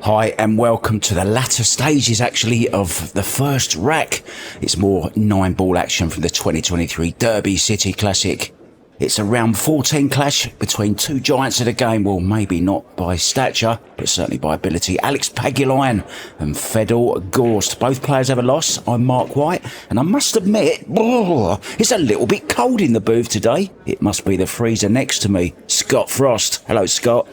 Hi and welcome to the latter stages actually of the first rack. It's more 9-ball action from the 2023 Derby City Classic. It's a round 14 clash between two giants of the game, well maybe not by stature, but certainly by ability. Alex Pagulayan and Fedor Gorst. Both players have a loss. I'm Mark White, and I must admit, it's a little bit cold in the booth today. It must be the freezer next to me, Scott Frost. Hello Scott.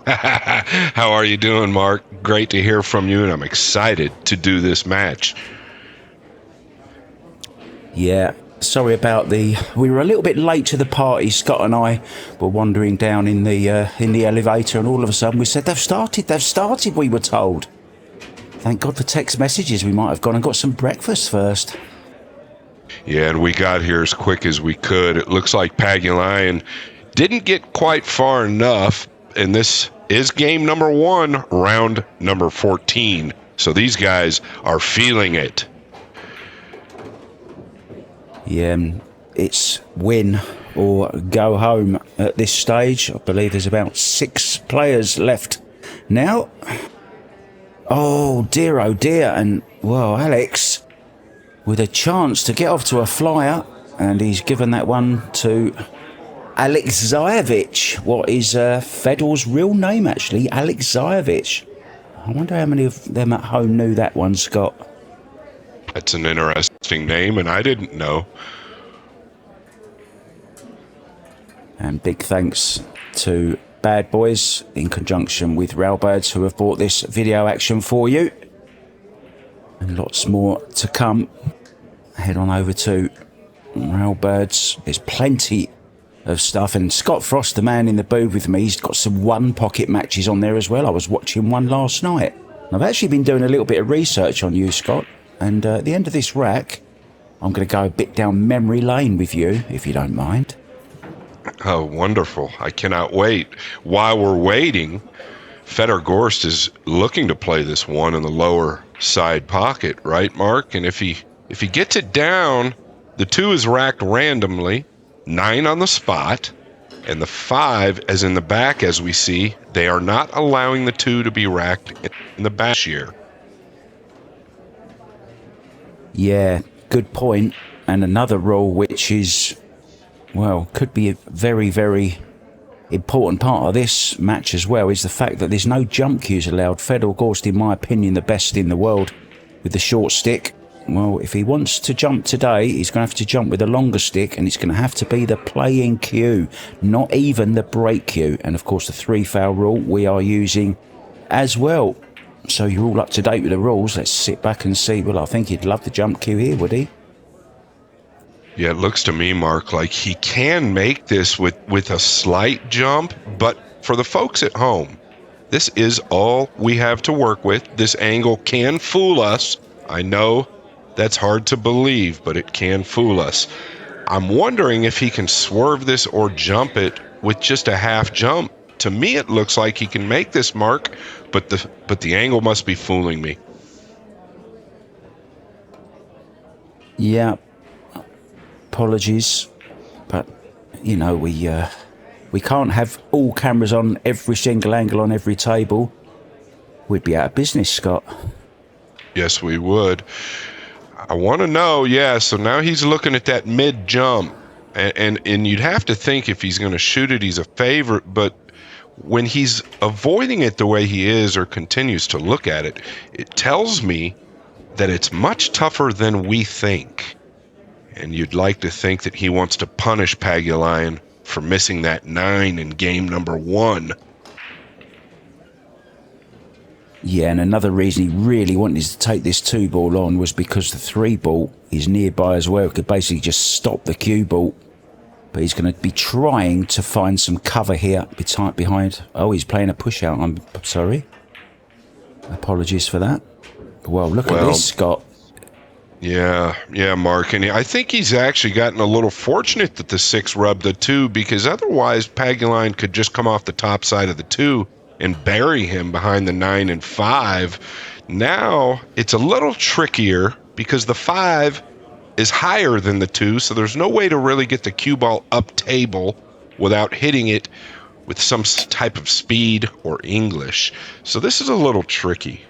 How are you doing, Mark? Great to hear from you, and I'm excited to do this match. Yeah, sorry about we were a little bit late to the party. Scott and I were wandering down in the elevator, and all of a sudden we said, they've started, we were told. Thank God for text messages. We might have gone and got some breakfast first. Yeah, and we got here as quick as we could. It looks like Pagulayan didn't get quite far enough, and this is game number 1, round number 14. So these guys are feeling it. Yeah, it's win or go home at this stage. I believe there's about 6 players left now. Oh dear, and well, Alex with a chance to get off to a flyer, and he's given that one to Alexeyevich. What is Fedor's real name, actually? Alexeyevich. I wonder how many of them at home knew that one, Scott. That's an interesting name, and I didn't know. And big thanks to Bad Boys in conjunction with Railbirds who have bought this video action for you. And lots more to come. Head on over to Railbirds. There's plenty of stuff, and Scott Frost, the man in the booth with me, he's got some one pocket matches on there as well. I was watching one last night. I've actually been doing a little bit of research on you, Scott, and at the end of this rack I'm going to go a bit down memory lane with you, if you don't mind. Oh, wonderful. I cannot wait. While we're waiting, Fedor Gorst is looking to play this one in the lower side pocket, right, Mark? And if he gets it down, the 2 is racked randomly, 9 on the spot, and the 5 as in the back, as we see. They are not allowing the 2 to be racked in the back here. Yeah, good point. And another rule which is, well, could be a very, very important part of this match as well, is the fact that there's no jump cues allowed. Fedor Gorst, in my opinion, the best in the world with the short stick. Well, if he wants to jump today, he's going to have to jump with a longer stick, and it's going to have to be the playing cue, not even the break cue. And of course, the 3-foul rule we are using as well. So you're all up to date with the rules. Let's sit back and see. Well, I think he'd love the jump cue here, would he? Yeah, it looks to me, Mark, like he can make this with a slight jump, but for the folks at home, this is all we have to work with. This angle can fool us. I know that's hard to believe, but it can fool us. I'm wondering if he can swerve this or jump it with just a half jump. To me, it looks like he can make this, Mark, but the angle must be fooling me. Yeah. Apologies, but you know we can't have all cameras on every single angle on every table. We'd be out of business, Scott. Yes, we would. I want to know, yeah, so now he's looking at that mid jump, and you'd have to think if he's going to shoot it, he's a favorite, but when he's avoiding it the way he is or continues to look at it, it tells me that it's much tougher than we think. And you'd like to think that he wants to punish Pagulayan for missing that 9 in game number 1. Yeah, and another reason he really wanted to take this 2-ball on was because the 3-ball is nearby as well. It could basically just stop the cue ball. But he's going to be trying to find some cover here behind. Oh, he's playing a push out. I'm sorry. Apologies for that. Well, look at this, Scott. Yeah, Mark, and I think he's actually gotten a little fortunate that the 6 rubbed the 2, because otherwise Pagulayan could just come off the top side of the 2 and bury him behind the 9 and 5. Now it's a little trickier because the 5 is higher than the 2, so there's no way to really get the cue ball up table without hitting it with some type of speed or English. So this is a little tricky.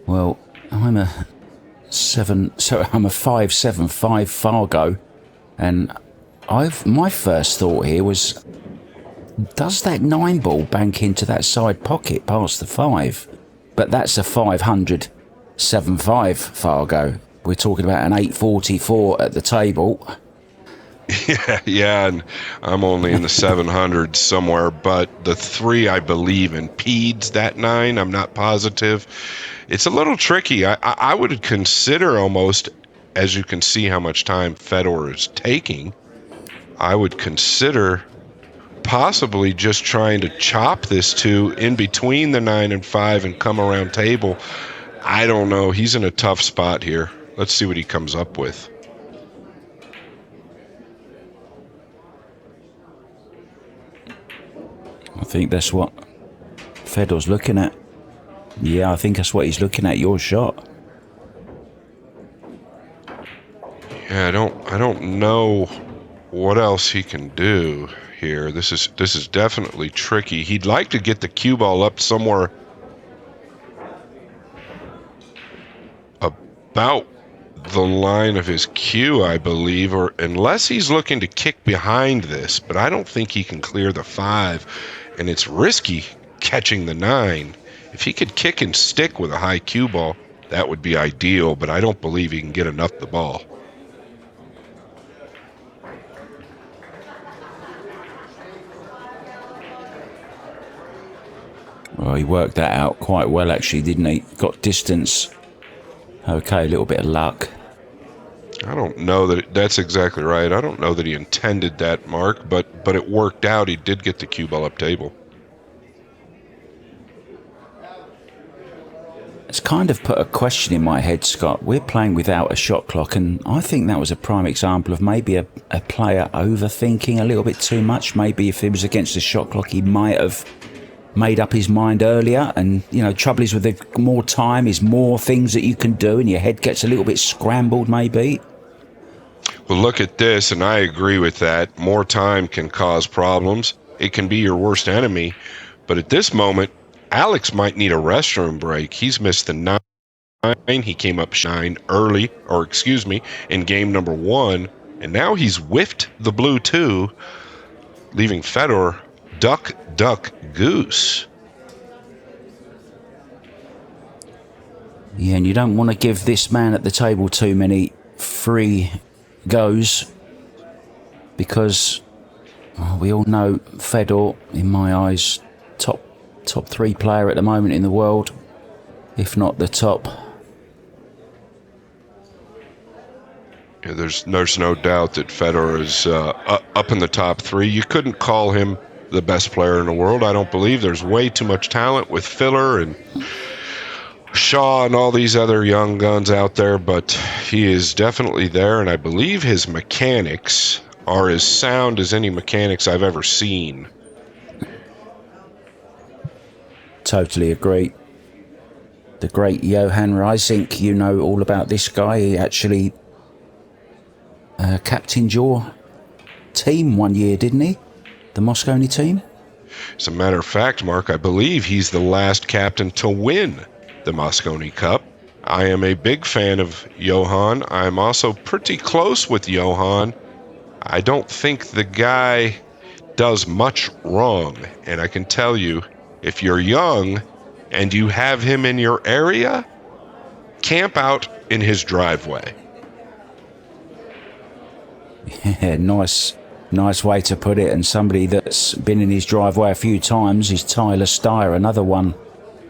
Well, I'm a 5-7-5 Fargo, and my first thought here was, does that 9 ball bank into that side pocket past the 5? But that's a 500 7-5 Fargo. We're talking about an 844 at the table. Yeah, and I'm only in the 700s somewhere, but the 3 I believe impedes that 9. I'm not positive. It's a little tricky. I would consider almost, as you can see how much time Fedor is taking, I would consider possibly just trying to chop this 2 in between the 9 and 5 and come around table. I don't know. He's in a tough spot here. Let's see what he comes up with. I think that's what Fedor's looking at. Yeah, I think that's what he's looking at, your shot. Yeah, I don't know what else he can do here. This is definitely tricky. He'd like to get the cue ball up somewhere about the line of his cue, I believe, or unless he's looking to kick behind this, but I don't think he can clear the 5, and it's risky catching the 9. If he could kick and stick with a high cue ball, that would be ideal, but I don't believe he can get enough the ball. Well, he worked that out quite well, actually, didn't he? Got distance. Okay, a little bit of luck. I don't know that that's exactly right. I don't know that he intended that, Mark, but it worked out. He did get the cue ball up table. It's kind of put a question in my head, Scott. We're playing without a shot clock, and I think that was a prime example of maybe a player overthinking a little bit too much. Maybe if it was against the shot clock, he might have made up his mind earlier. And, you know, trouble is with the more time is more things that you can do, and your head gets a little bit scrambled, maybe. Well, look at this, and I agree with that. More time can cause problems. It can be your worst enemy. But at this moment, Alex might need a restroom break. He's missed the 9. He came up 9 early, in game number 1. And now he's whiffed the blue 2, leaving Fedor duck, goose. Yeah, and you don't want to give this man at the table too many free goes, because we all know Fedor, in my eyes, top 3 player at the moment in the world, if not the top. Yeah, there's no doubt that Fedor is up in the top 3. You couldn't call him the best player in the world. I don't believe. There's way too much talent with Filler and Shaw and all these other young guns out there, but he is definitely there, and I believe his mechanics are as sound as any mechanics I've ever seen. Totally agree. The great Johan Reisink, you know all about this guy. He actually captained your team one year, didn't he? The Mosconi team? As a matter of fact, Mark, I believe he's the last captain to win the Mosconi Cup. I am a big fan of Johan. I'm also pretty close with Johan. I don't think the guy does much wrong. And I can tell you, if you're young and you have him in your area, camp out in his driveway. Yeah, nice way to put it. And somebody that's been in his driveway a few times is Tyler Steyer, another one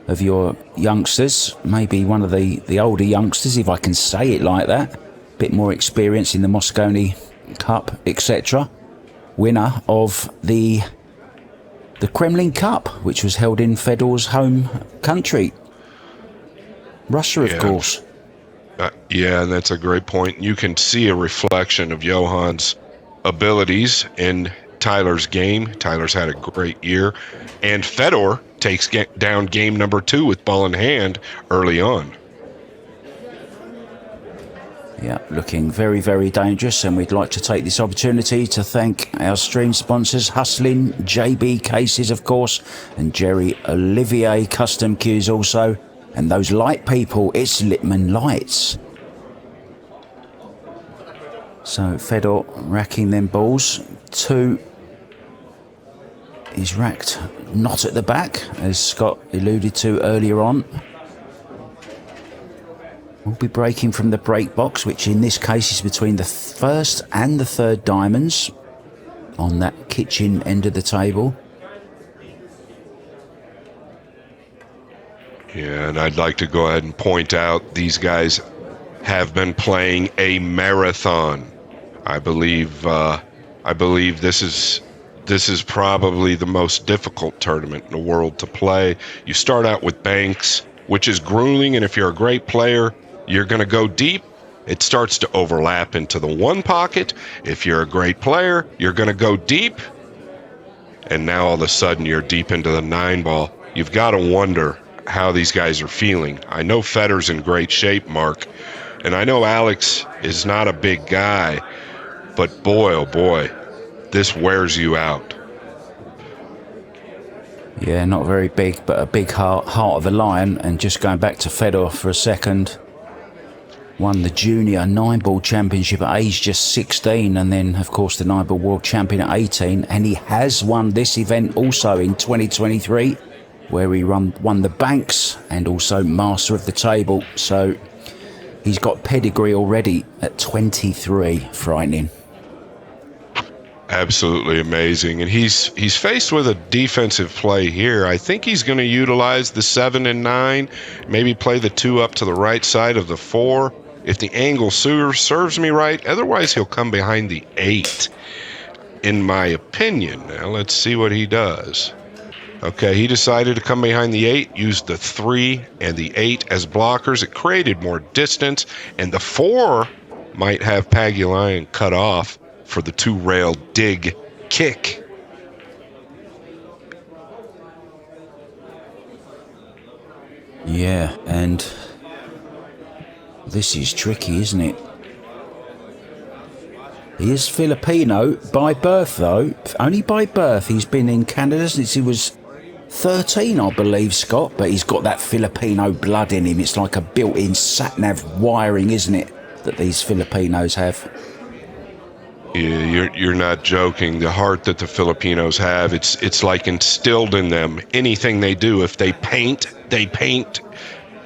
of your youngsters, maybe one of the older youngsters, if I can say it like that. Bit more experience in the Mosconi Cup, etc. Winner of the Kremlin Cup, which was held in Fedor's home country, Russia, of course. Yeah, and that's a great point. You can see a reflection of Johan's abilities in Tyler's game. Tyler's had a great year, and Fedor takes down game number 2 with ball in hand early on. Yeah, looking very, very dangerous, and we'd like to take this opportunity to thank our stream sponsors, Hustlin, JB Cases, of course, and Jerry Olivier Custom Cues also, and those light people, it's Littman Lights. So Fedor racking them balls. 2 is racked not at the back, as Scott alluded to earlier on. We'll be breaking from the break box, which in this case is between the first and the third diamonds on that kitchen end of the table. Yeah, and I'd like to go ahead and point out these guys have been playing a marathon. I believe this is probably the most difficult tournament in the world to play. You start out with banks, which is grueling, and if you're a great player, you're going to go deep. It starts to overlap into the 1 pocket. If you're a great player, you're going to go deep. And now all of a sudden you're deep into the 9 ball. You've got to wonder how these guys are feeling. I know Fedor's in great shape, Mark. And I know Alex is not a big guy. But boy, oh boy, this wears you out. Yeah, not very big, but a big heart of a lion. And just going back to Fedor for a second, won the junior 9-ball championship at age just 16, and then of course the 9-ball world champion at 18, and he has won this event also in 2023, where he won the banks and also master of the table. So he's got pedigree already at 23. Frightening. Absolutely amazing. And he's faced with a defensive play here. I think he's going to utilize the 7 and 9, maybe play the 2 up to the right side of the 4 if the angle serves me right. Otherwise, he'll come behind the 8, in my opinion. Now, let's see what he does. Okay, he decided to come behind the 8, used the 3 and the 8 as blockers. It created more distance, and the 4 might have Pagulayan cut off for the 2-rail dig kick. Yeah, and this is tricky, isn't it? He is Filipino by birth, though. Only by birth. He's been in Canada since he was 13, I believe, Scott. But he's got that Filipino blood in him. It's like a built-in sat-nav wiring, isn't it, that these Filipinos have? Yeah, you're not joking. The heart that the Filipinos have, it's like instilled in them. Anything they do, if they paint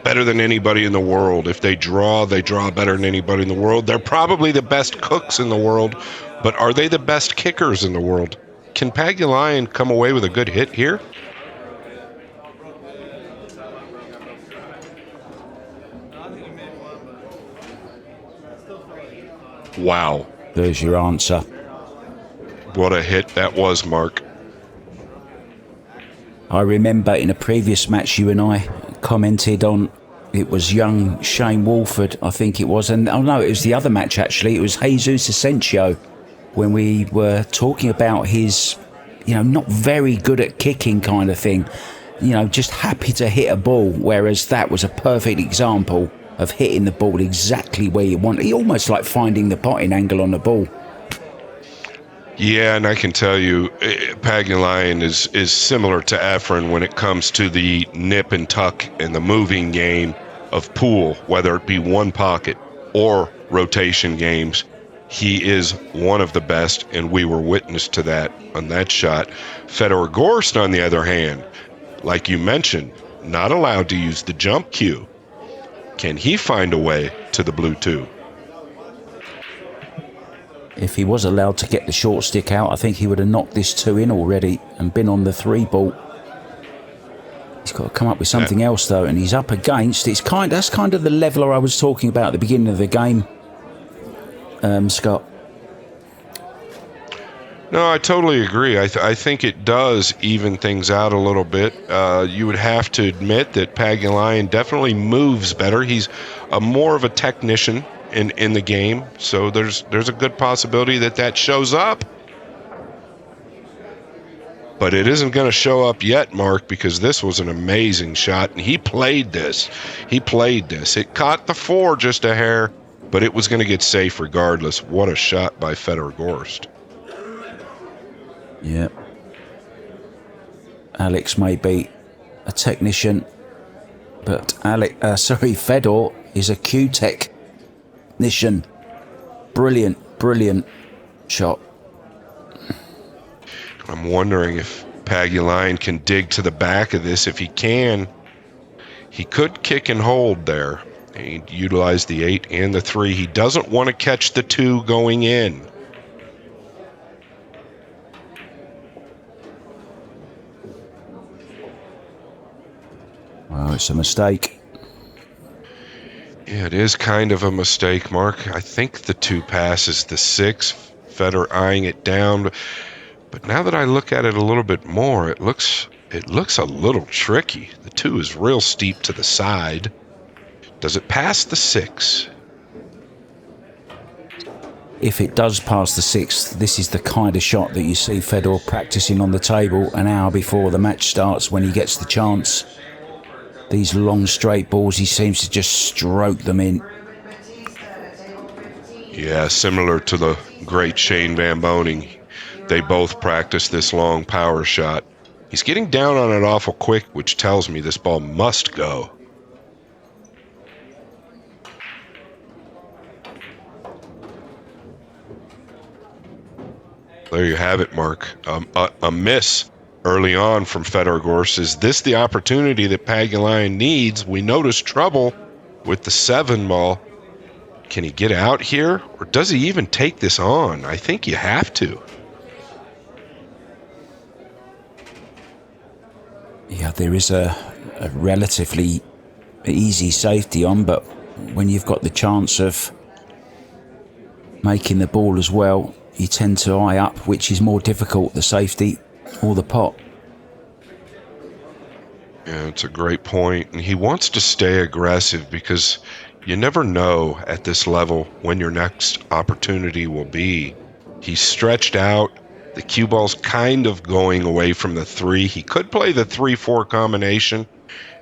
better than anybody in the world. If they draw better than anybody in the world. They're probably the best cooks in the world, but are they the best kickers in the world? Can Pagulayan come away with a good hit here? Wow. There's your answer. What a hit that was, Mark. I remember in a previous match you and I commented on, it was young Shane Wolford, I think it was, and oh no, it was the other match actually, it was Jesus Asensio, when we were talking about his, not very good at kicking kind of thing, just happy to hit a ball, whereas that was a perfect example of hitting the ball exactly where you want. He almost like finding the potting angle on the ball. Yeah, and I can tell you, Pagulayan is similar to Efren when it comes to the nip and tuck and the moving game of pool, whether it be 1 pocket or rotation games. He is one of the best, and we were witness to that on that shot. Fedor Gorst, on the other hand, like you mentioned, not allowed to use the jump cue. Can he find a way to the blue 2? If he was allowed to get the short stick out, I think he would have knocked this 2 in already and been on the 3 ball. He's got to come up with something else though, and he's up against. That's kind of the leveler I was talking about at the beginning of the game, Scott. No, I totally agree. I think it does even things out a little bit. You would have to admit that Pagulayan definitely moves better. He's more of a technician in the game, so there's a good possibility that shows up. But it isn't going to show up yet, Mark, because this was an amazing shot, and he played this. It caught the 4 just a hair, but it was going to get safe regardless. What a shot by Fedor Gorst. Yeah. Alex may be a technician, but Fedor is a Q-technician. Brilliant, brilliant shot. I'm wondering if Pagulayan can dig to the back of this. If he can, he could kick and hold there. He utilized the 8 and the 3. He doesn't want to catch the 2 going in. Well, it's a mistake. Yeah, it is kind of a mistake, Mark. I think the 2 passes the 6. Fedor eyeing it down. But now that I look at it a little bit more, it looks a little tricky. The 2 is real steep to the side. Does it pass the 6? If it does pass the 6, this is the kind of shot that you see Fedor practicing on the table an hour before the match starts when he gets the chance. These long straight balls, he seems to just stroke them in. Yeah, similar to the great Shane Van Boening. They both practice this long power shot. He's getting down on it awful quick, which tells me this ball must go. There you have it, Mark. A miss early on from Fedor Gorst. Is this the opportunity that Pagulayan needs? We notice trouble with the 7 ball. Can he get out here, or does he even take this on? I think you have to. Yeah, there is a relatively easy safety on, but when you've got the chance of making the ball as well, you tend to eye up which is more difficult, the safety or the pot. Yeah, it's a great point. And he wants to stay aggressive because you never know at this level when your next opportunity will be. He's stretched out. The cue ball's kind of going away from the 3. He could play the 3-4 combination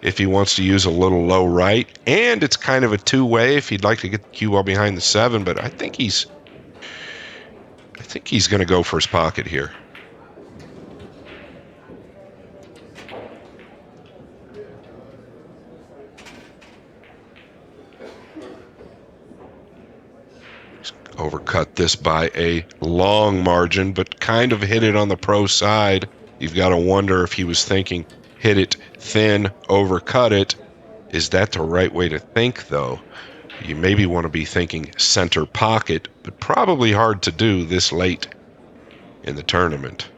if he wants to use a little low right. And it's kind of a two-way if he'd like to get the cue ball behind the 7. But I think he's going to go for his pocket here. Overcut this by a long margin, but kind of hit it on the pro side. You've got to wonder if he was thinking, hit it thin, overcut it. Is that the right way to think, though? You maybe want to be thinking center pocket, but probably hard to do this late in the tournament.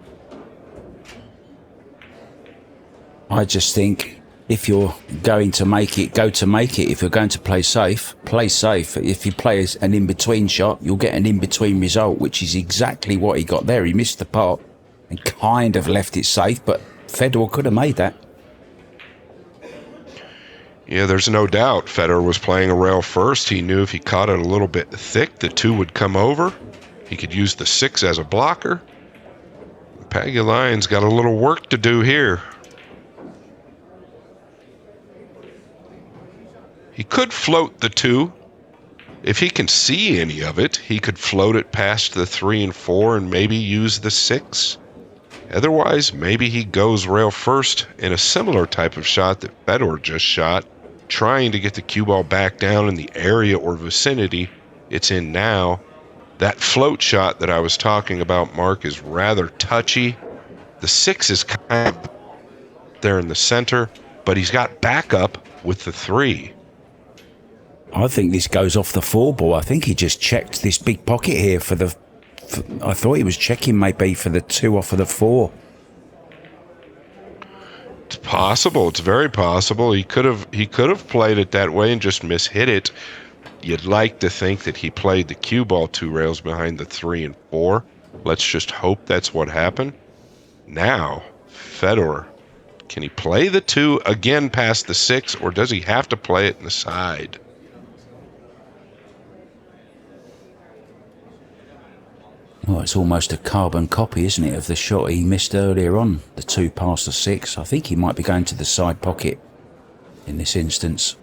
I just think if you're going to make it, go to make it. If you're going to play safe, play safe. If you play an in-between shot, you'll get an in-between result, which is exactly what he got there. He missed the pot and kind of left it safe, but Fedor could have made that. Yeah, there's no doubt Fedor was playing a rail first. He knew if he caught it a little bit thick, the 2 would come over. He could use the 6 as a blocker. Pagulayan's got a little work to do here. He could float the 2. If he can see any of it, he could float it past the 3 and 4 and maybe use the 6. Otherwise, maybe he goes rail first in a similar type of shot that Fedor just shot, trying to get the cue ball back down in the area or vicinity it's in now. That float shot that I was talking about, Mark, is rather touchy. The 6 is kind of there in the center, but he's got backup with the 3. I think this goes off the 4 ball. I think he just checked this big pocket here I thought he was checking maybe for the 2 off of the 4. It's possible. It's very possible. He could have played it that way and just mishit it. You'd like to think that he played the cue ball 2 rails behind the 3 and 4. Let's just hope that's what happened. Now, Fedor, can he play the 2 again past the 6, or does he have to play it in the side? Well, it's almost a carbon copy, isn't it, of the shot he missed earlier on, the 2 past the 6. I think he might be going to the side pocket in this instance.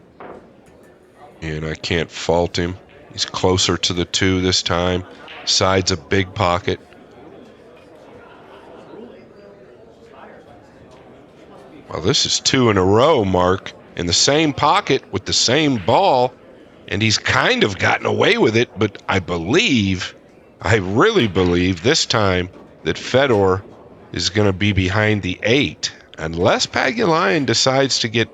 And I can't fault him. He's closer to the 2 this time. Side's a big pocket. Well, this is 2 in a row, Mark, in the same pocket with the same ball, and he's kind of gotten away with it, but I really believe this time that Fedor is going to be behind the 8, unless Pagulayan decides to get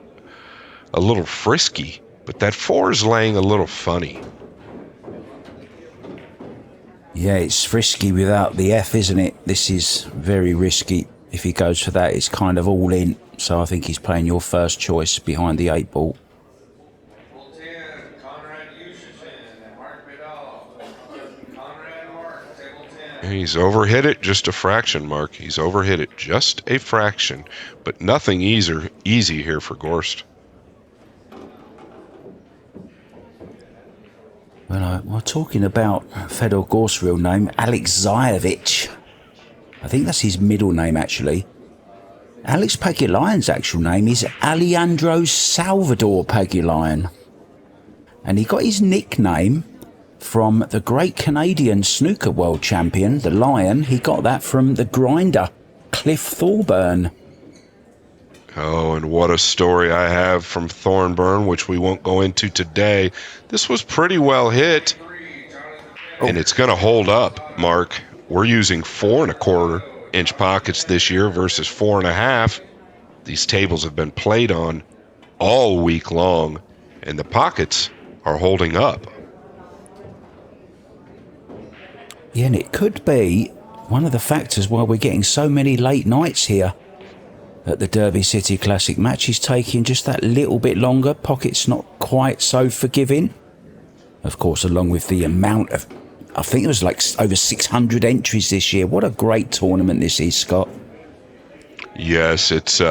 a little frisky, but that 4 is laying a little funny. Yeah, it's frisky without the F, isn't it? This is very risky. If he goes for that, it's kind of all in. So I think he's playing your first choice behind the 8 ball. He's overhit it just a fraction, Mark. He's overhit it just a fraction, but nothing easy here for Gorst. Well, we're talking about Fedor Gorst's real name, Alexeyevich. I think that's his middle name, actually. Alex Pagulayan's actual name is Alejandro Salvador Pagulayan. And he got his nickname from the great Canadian snooker world champion, the Lion. He got that from the grinder, Cliff Thorburn. Oh, and what a story I have from Thorburn, which we won't go into today. This was pretty well hit, and it's going to hold up, Mark. We're using 4.25-inch pockets this year versus 4.5. These tables have been played on all week long, and the pockets are holding up. Yeah, and it could be one of the factors why we're getting so many late nights here at the Derby City Classic match. Is taking just that little bit longer. Pockets not quite so forgiving. Of course, along with the amount of, I think it was like over 600 entries this year. What a great tournament this is, Scott. Yes, it's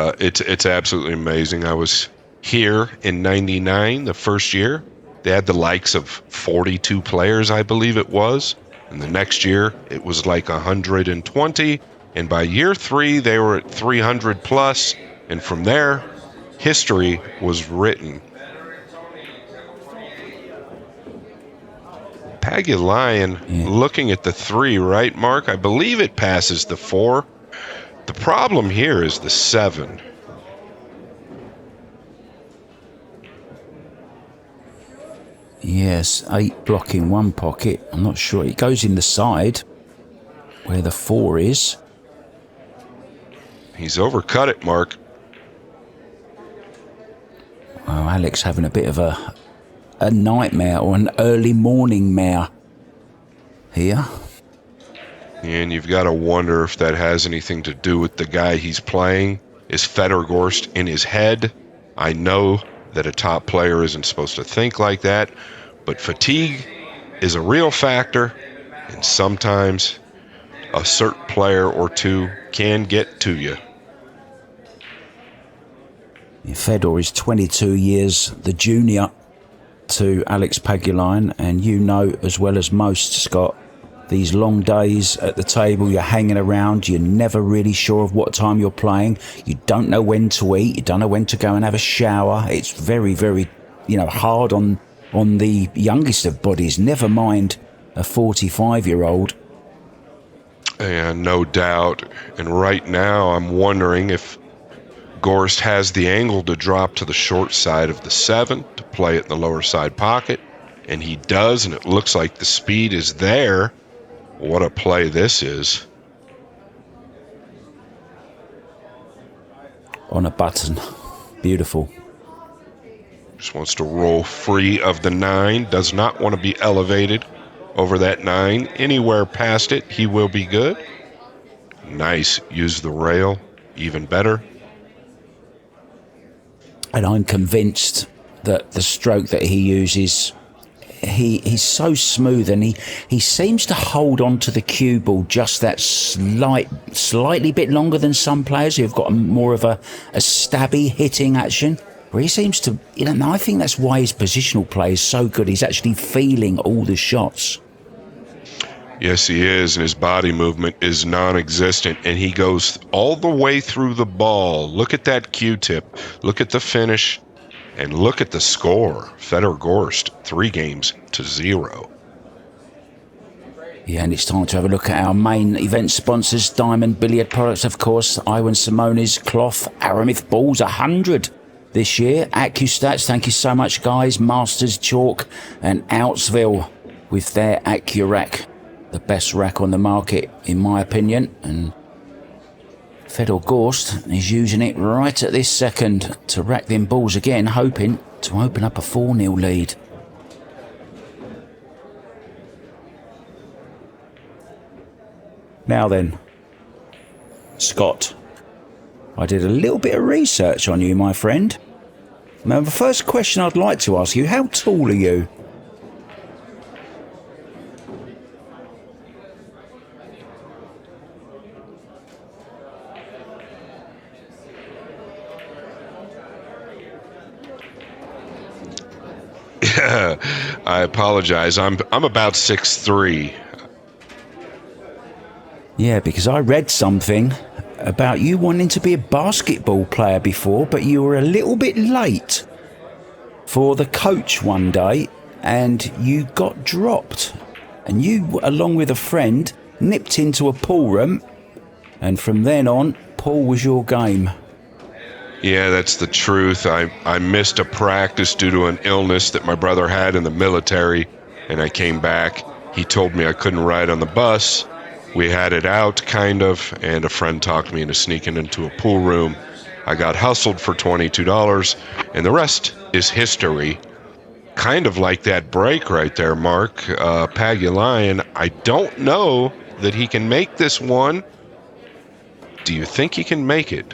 absolutely amazing. I was here in '99, the first year. They had the likes of 42 players, I believe it was. And the next year, it was like 120. And by year 3, they were at 300 plus. And from there, history was written. Pagulayan, looking at the 3, right, Mark? I believe it passes the 4. The problem here is the 7. Yes, 8 blocking one pocket. I'm not sure. It goes in the side where the 4 is. He's overcut it, Mark. Well, Alex having a bit of a nightmare or an early morning mare here. And you've got to wonder if that has anything to do with the guy he's playing. Is Fedor Gorst in his head? I know that a top player isn't supposed to think like that, but fatigue is a real factor, and sometimes a certain player or two can get to you. Fedor is 22 years the junior to Alex Pagulayan, and you know as well as most, Scott, these long days at the table, you're hanging around, you're never really sure of what time you're playing, you don't know when to eat, you don't know when to go and have a shower. It's very, very, hard on the youngest of bodies, never mind a 45-year-old. Yeah, no doubt. And right now, I'm wondering if Gorst has the angle to drop to the short side of the 7 to play it in the lower side pocket. And he does, and it looks like the speed is there. What a play this is. On a button. Beautiful. Just wants to roll free of the 9. Does not want to be elevated over that 9. Anywhere past it, he will be good. Nice. Use the rail. Even better. And I'm convinced that the stroke that he uses, he's so smooth, and he seems to hold on to the cue ball just that slightly bit longer than some players who've got more of a stabby hitting action. Where he seems to, I think that's why his positional play is so good. He's actually feeling all the shots. Yes, he is, and his body movement is non-existent, and he goes all the way through the ball. Look at that Q-tip. Look at the finish. And look at the score. Fedor Gorst, 3-0. Yeah, and it's time to have a look at our main event sponsors. Diamond Billiard Products, of course. Iwan Simone's Cloth Aramith Balls, 100 this year. AccuStats, thank you so much, guys. Masters Chalk and Outsville with their AccuRack. The best rack on the market, in my opinion. And Fedor Gorst is using it right at this second to rack them balls again, hoping to open up a 4-0 lead. Now then, Scott, I did a little bit of research on you, my friend. Now, the first question I'd like to ask you, how tall are you? I apologize. I'm about 6'3". Yeah, because I read something about you wanting to be a basketball player before, but you were a little bit late for the coach one day and you got dropped. And you, along with a friend, nipped into a pool room, and from then on, pool was your game. Yeah, that's the truth. I missed a practice due to an illness that my brother had in the military, and I came back. He told me I couldn't ride on the bus. We had it out, kind of, and a friend talked me into sneaking into a pool room. I got hustled for $22, and the rest is history. Kind of like that break right there, Mark. Pagulayan, I don't know that he can make this one. Do you think he can make it?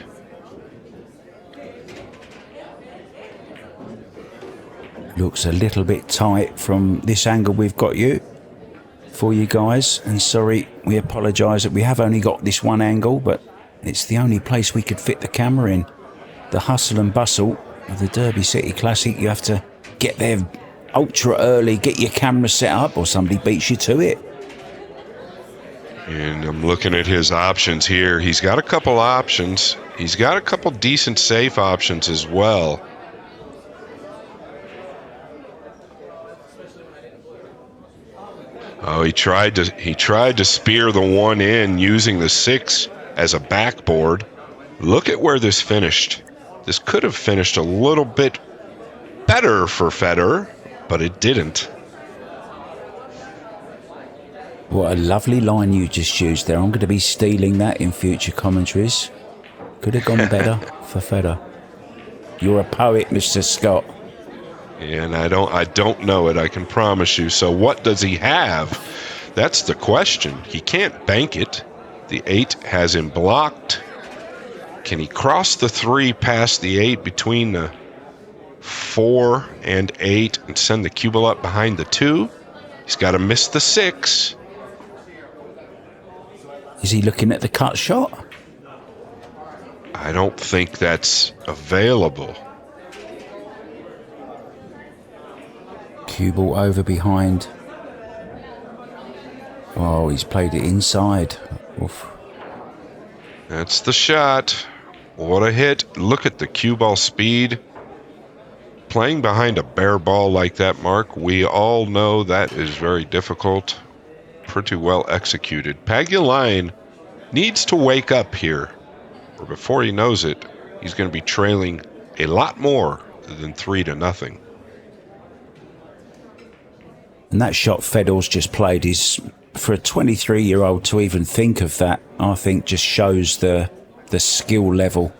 Looks a little bit tight from this angle we've got you for you guys, and sorry, we apologise that we have only got this one angle, but it's the only place we could fit the camera in. The hustle and bustle of the Derby City Classic, you have to get there ultra early, get your camera set up, or somebody beats you to it. And I'm looking at his options here. He's got a couple options. He's got a couple decent safe options as well. Oh, he tried to spear the one in using the 6 as a backboard. Look at where this finished. This could have finished a little bit better for Fedor, but it didn't. What a lovely line you just used there. I'm going to be stealing that in future commentaries. Could have gone better for Fedor. You're a poet, Mr. Scott. And I don't know it, I can promise you. So what does he have? That's the question. He can't bank it. The 8 has him blocked. Can he cross the 3 past the 8 between the 4 and 8 and send the cue ball up behind the 2? He's got to miss the 6. Is he looking at the cut shot? I don't think that's available. Cue ball over behind. Oh, he's played it inside. Oof. That's the shot. What a hit. Look at the cue ball speed. Playing behind a bare ball like that, Mark, we all know that is very difficult. Pretty well executed. Pagulayan needs to wake up here, or before he knows it, he's going to be trailing a lot more than 3-0. And that shot Fedor's just played is, for a 23-year-old to even think of that, I think just shows the skill level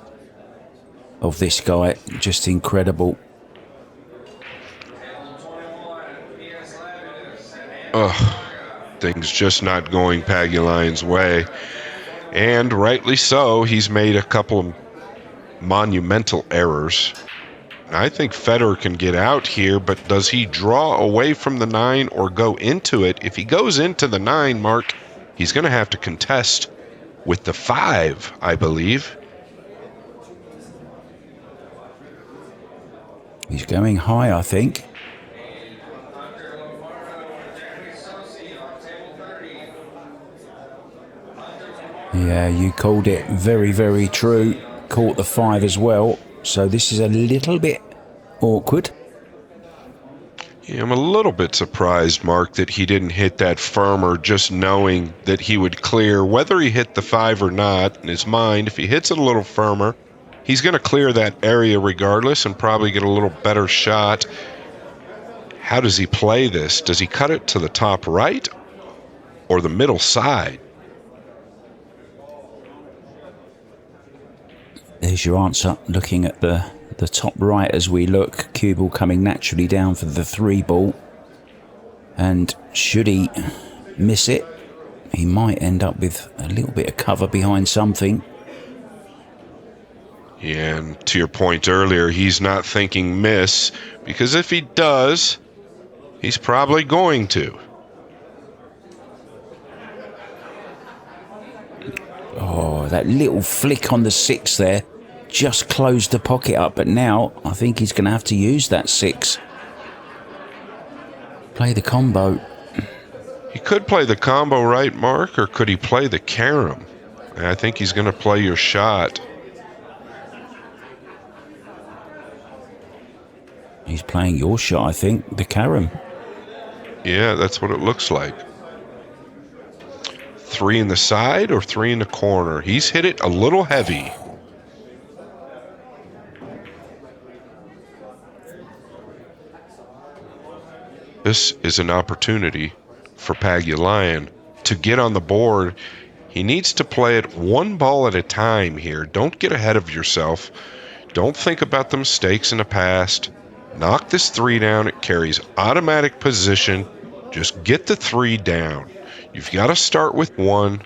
of this guy. Just incredible. Things just not going Pagulayan's way. And rightly so, he's made a couple of monumental errors. I think Fedor can get out here, but does he draw away from the 9 or go into it? If he goes into the 9, Mark, he's going to have to contest with the 5, I believe. He's going high, I think. Yeah, you called it very, very true. Caught the 5 as well. So this is a little bit awkward. Yeah, I'm a little bit surprised, Mark, that he didn't hit that firmer, just knowing that he would clear. Whether he hit the 5 or not, in his mind, if he hits it a little firmer, he's going to clear that area regardless and probably get a little better shot. How does he play this? Does he cut it to the top right or the middle side? There's your answer. Looking at the top right as we look, cue ball coming naturally down for the 3 ball. And should he miss it, he might end up with a little bit of cover behind something. Yeah, and to your point earlier, he's not thinking miss, because if he does, he's probably going to. Oh, that little flick on the 6 there just closed the pocket up, but now I think he's going to have to use that 6. Play the combo. He could play the combo, right, Mark, or could he play the carom? I think he's going to play your shot. He's playing your shot, I think, the carom. Yeah, that's what it looks like. 3 in the side or 3 in the corner? He's hit it a little heavy. This is an opportunity for Pagulayan to get on the board. He needs to play it one ball at a time here. Don't get ahead of yourself. Don't think about the mistakes in the past. Knock this 3 down. It carries automatic position. Just get the 3 down. You've got to start with 1,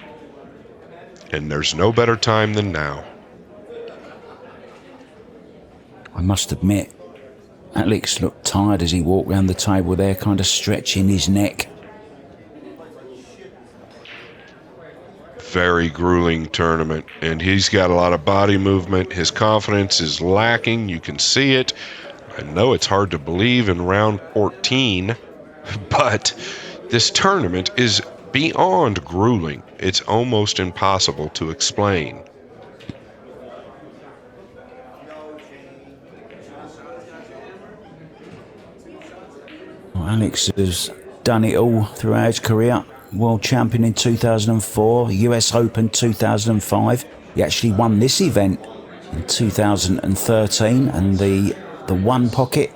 and there's no better time than now. I must admit, Alex looked tired as he walked round the table there, kind of stretching his neck. Very grueling tournament, and he's got a lot of body movement. His confidence is lacking. You can see it. I know it's hard to believe in round 14, but this tournament is beyond grueling. It's almost impossible to explain. Well, Alex has done it all throughout his career. World champion in 2004, US Open 2005. He actually won this event in 2013 and the one pocket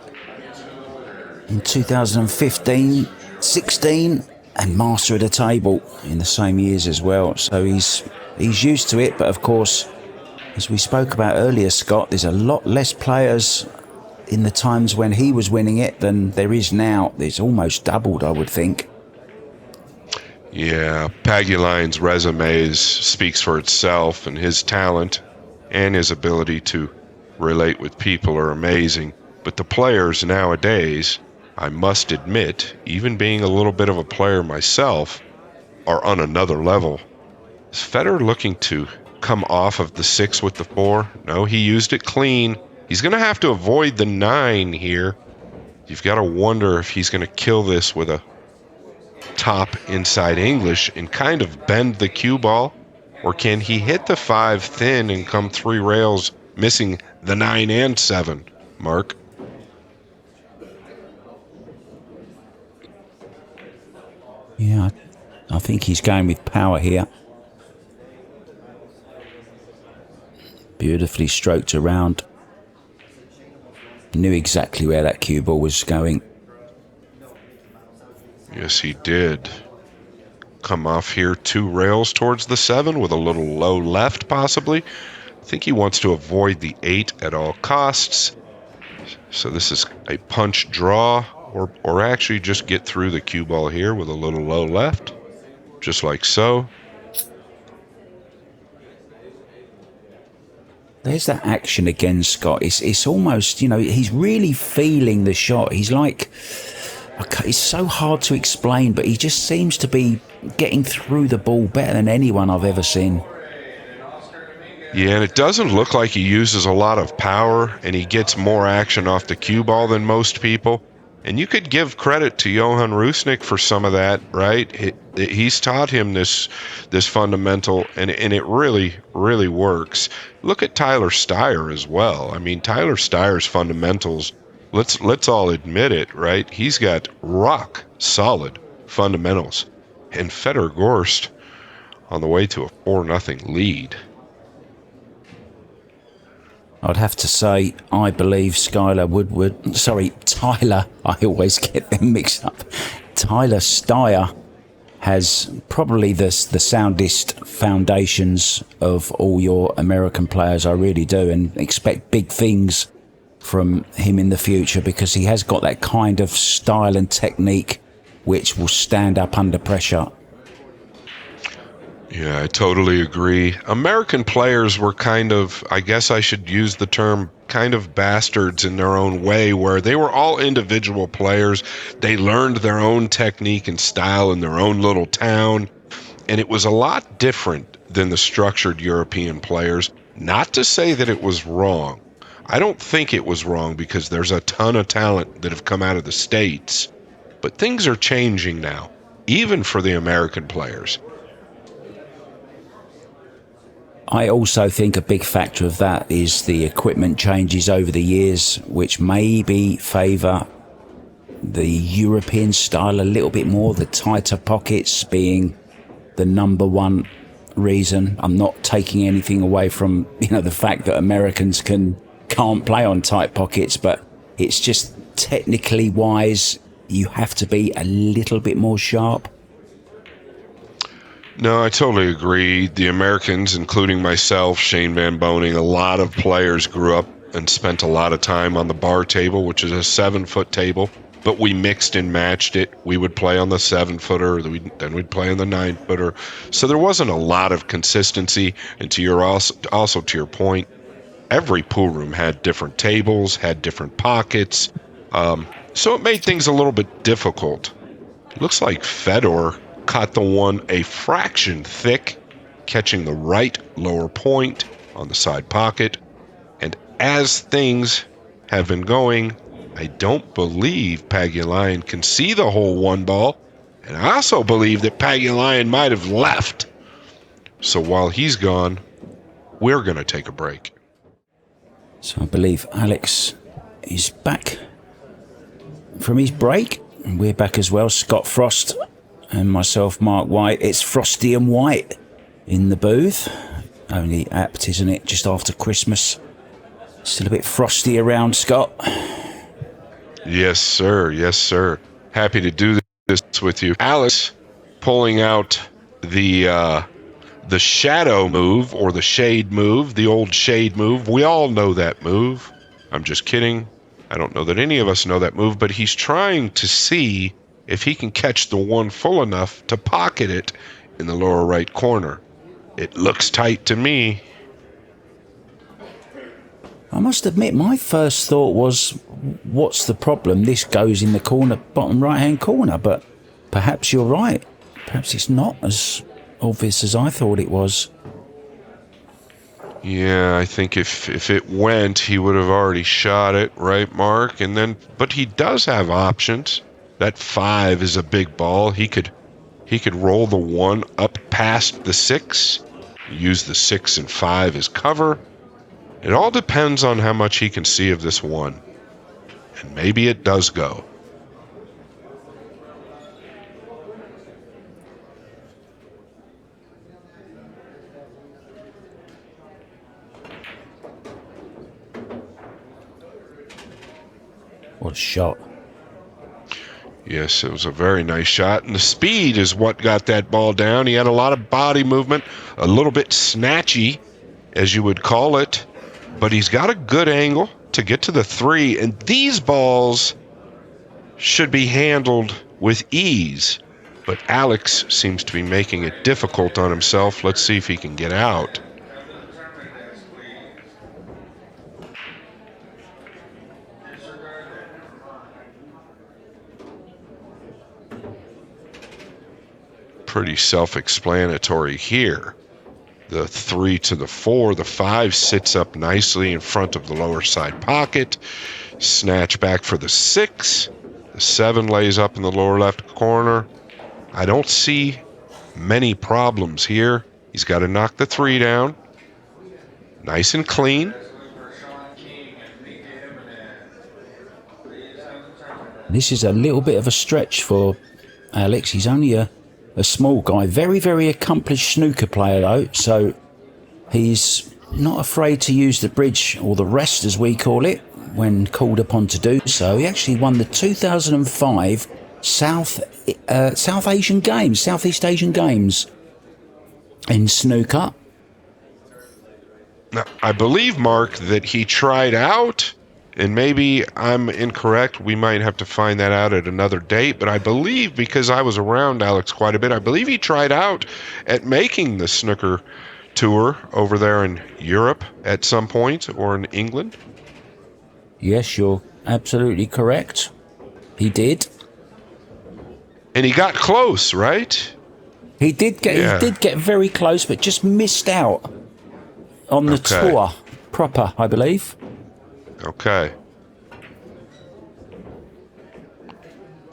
in 2015, 16 and master of the table in the same years as well. So he's used to it, but of course, as we spoke about earlier, Scott, there's a lot less players in the times when he was winning it than there is now. It's almost doubled, I would think. Yeah, Pagulayan's resume speaks for itself, and his talent and his ability to relate with people are amazing. But the players nowadays, I must admit, even being a little bit of a player myself, are on another level. Is Fedor looking to come off of the 6 with the 4? No, he used it clean. He's going to have to avoid the 9 here. You've got to wonder if he's going to kill this with a top inside English and kind of bend the cue ball, or can he hit the 5 thin and come 3 rails missing the 9 and 7, Mark? Yeah, I think he's going with power here. Beautifully stroked around. Knew exactly where that cue ball was going. Yes, he did. Come off here 2 rails towards the 7 with a little low left, possibly. I think he wants to avoid the 8 at all costs. So this is a punch draw, or actually just get through the cue ball here with a little low left, just like so. There's that action again, Scott. It's almost, he's really feeling the shot. He's like, it's so hard to explain, but he just seems to be getting through the ball better than anyone I've ever seen. Yeah, and it doesn't look like he uses a lot of power, and he gets more action off the cue ball than most people. And you could give credit to Johan Rusnik for some of that, right? He's taught him this fundamental, and it really, really works. Look at Tyler Steyer as well. I mean, Tyler Steyer's fundamentals let's all admit it, right? He's got rock solid fundamentals. And Fedor Gorst on the way to a 4-0 lead. I'd have to say, I believe Tyler, I always get them mixed up. Tyler Steyer has probably the soundest foundations of all your American players. I really do, and expect big things from him in the future, because he has got that kind of style and technique which will stand up under pressure. Yeah, I totally agree. American players were kind of, I guess I should use the term, kind of bastards in their own way, where they were all individual players. They learned their own technique and style in their own little town, and it was a lot different than the structured European players. Not to say that it was wrong. I don't think it was wrong, because there's a ton of talent that have come out of the States. But things are changing now, even for the American players. I also think a big factor of that is the equipment changes over the years, which maybe favour the European style a little bit more, the tighter pockets being the number one reason. I'm not taking anything away from, the fact that Americans can't play on tight pockets, but it's just technically wise, you have to be a little bit more sharp. No, I totally agree. The Americans, including myself, Shane Van Boning, a lot of players grew up and spent a lot of time on the bar table, which is a 7-foot table, but we mixed and matched it. We would play on the 7-footer, then we'd play on the 9-footer. So there wasn't a lot of consistency. And to your also to your point, every pool room had different tables, had different pockets. So it made things a little bit difficult. Looks like Fedor caught the one a fraction thick, catching the right lower point on the side pocket. And as things have been going, I don't believe Pagulayan can see the whole one ball. And I also believe that Pagulayan might have left. So while he's gone, we're going to take a break. So I believe Alex is back from his break. And we're back as well. Scott Frost and myself, Mark White. It's Frosty and White in the booth. Only apt, isn't it? Just after Christmas. Still a bit frosty around, Scott. Yes, sir. Yes, sir. Happy to do this with you. Alice pulling out the shadow move, or the shade move, the old shade move. We all know that move. I'm just kidding. I don't know that any of us know that move, but he's trying to see if he can catch the one full enough to pocket it in the lower right corner. It looks tight to me. I must admit, my first thought was, what's the problem? This goes in the corner, bottom right-hand corner, but perhaps you're right. Perhaps it's not as obvious as I thought it was. Yeah, I think if it went, he would have already shot it, right, Mark? But he does have options. That 5 is a big ball. He could roll the 1 up past the 6, use the 6 and 5 as cover. It all depends on how much he can see of this 1. And maybe it does go. What a shot. Yes, it was a very nice shot, and the speed is what got that ball down. He had a lot of body movement, a little bit snatchy, as you would call it, but he's got a good angle to get to the 3, and these balls should be handled with ease, but Alex seems to be making it difficult on himself. Let's see if he can get out. Pretty self-explanatory here. The 3 to the 4, the 5 sits up nicely in front of the lower side pocket. Snatch back for the 6. The 7 lays up in the lower left corner. I don't see many problems here. He's got to knock the 3 down. Nice and clean. This is a little bit of a stretch for Alex. He's only a small guy. Very, very accomplished snooker player, though. So he's not afraid to use the bridge, or the rest as we call it, when called upon to do so. He actually won the 2005 Southeast Asian Games in snooker. Now, I believe, Mark, that he tried out, and maybe I'm incorrect. We might have to find that out at another date. But I believe, because I was around Alex quite a bit, I believe he tried out at making the snooker tour over there in Europe at some point, or in England. Yes, you're absolutely correct. He did. And he got close, right? He did get very close, but just missed out on the tour proper, I believe. Okay.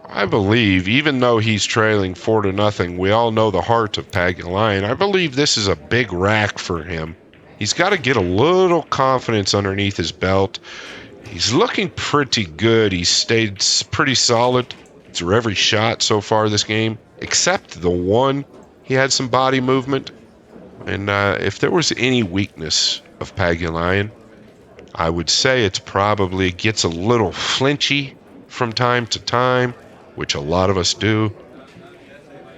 I believe, even though he's trailing 4-0, we all know the heart of Pagulayan. I believe this is a big rack for him. He's got to get a little confidence underneath his belt. He's looking pretty good. He's stayed pretty solid through every shot so far this game, except the one. He had some body movement. And if there was any weakness of Pagulayan, I would say it's probably gets a little flinchy from time to time, which a lot of us do.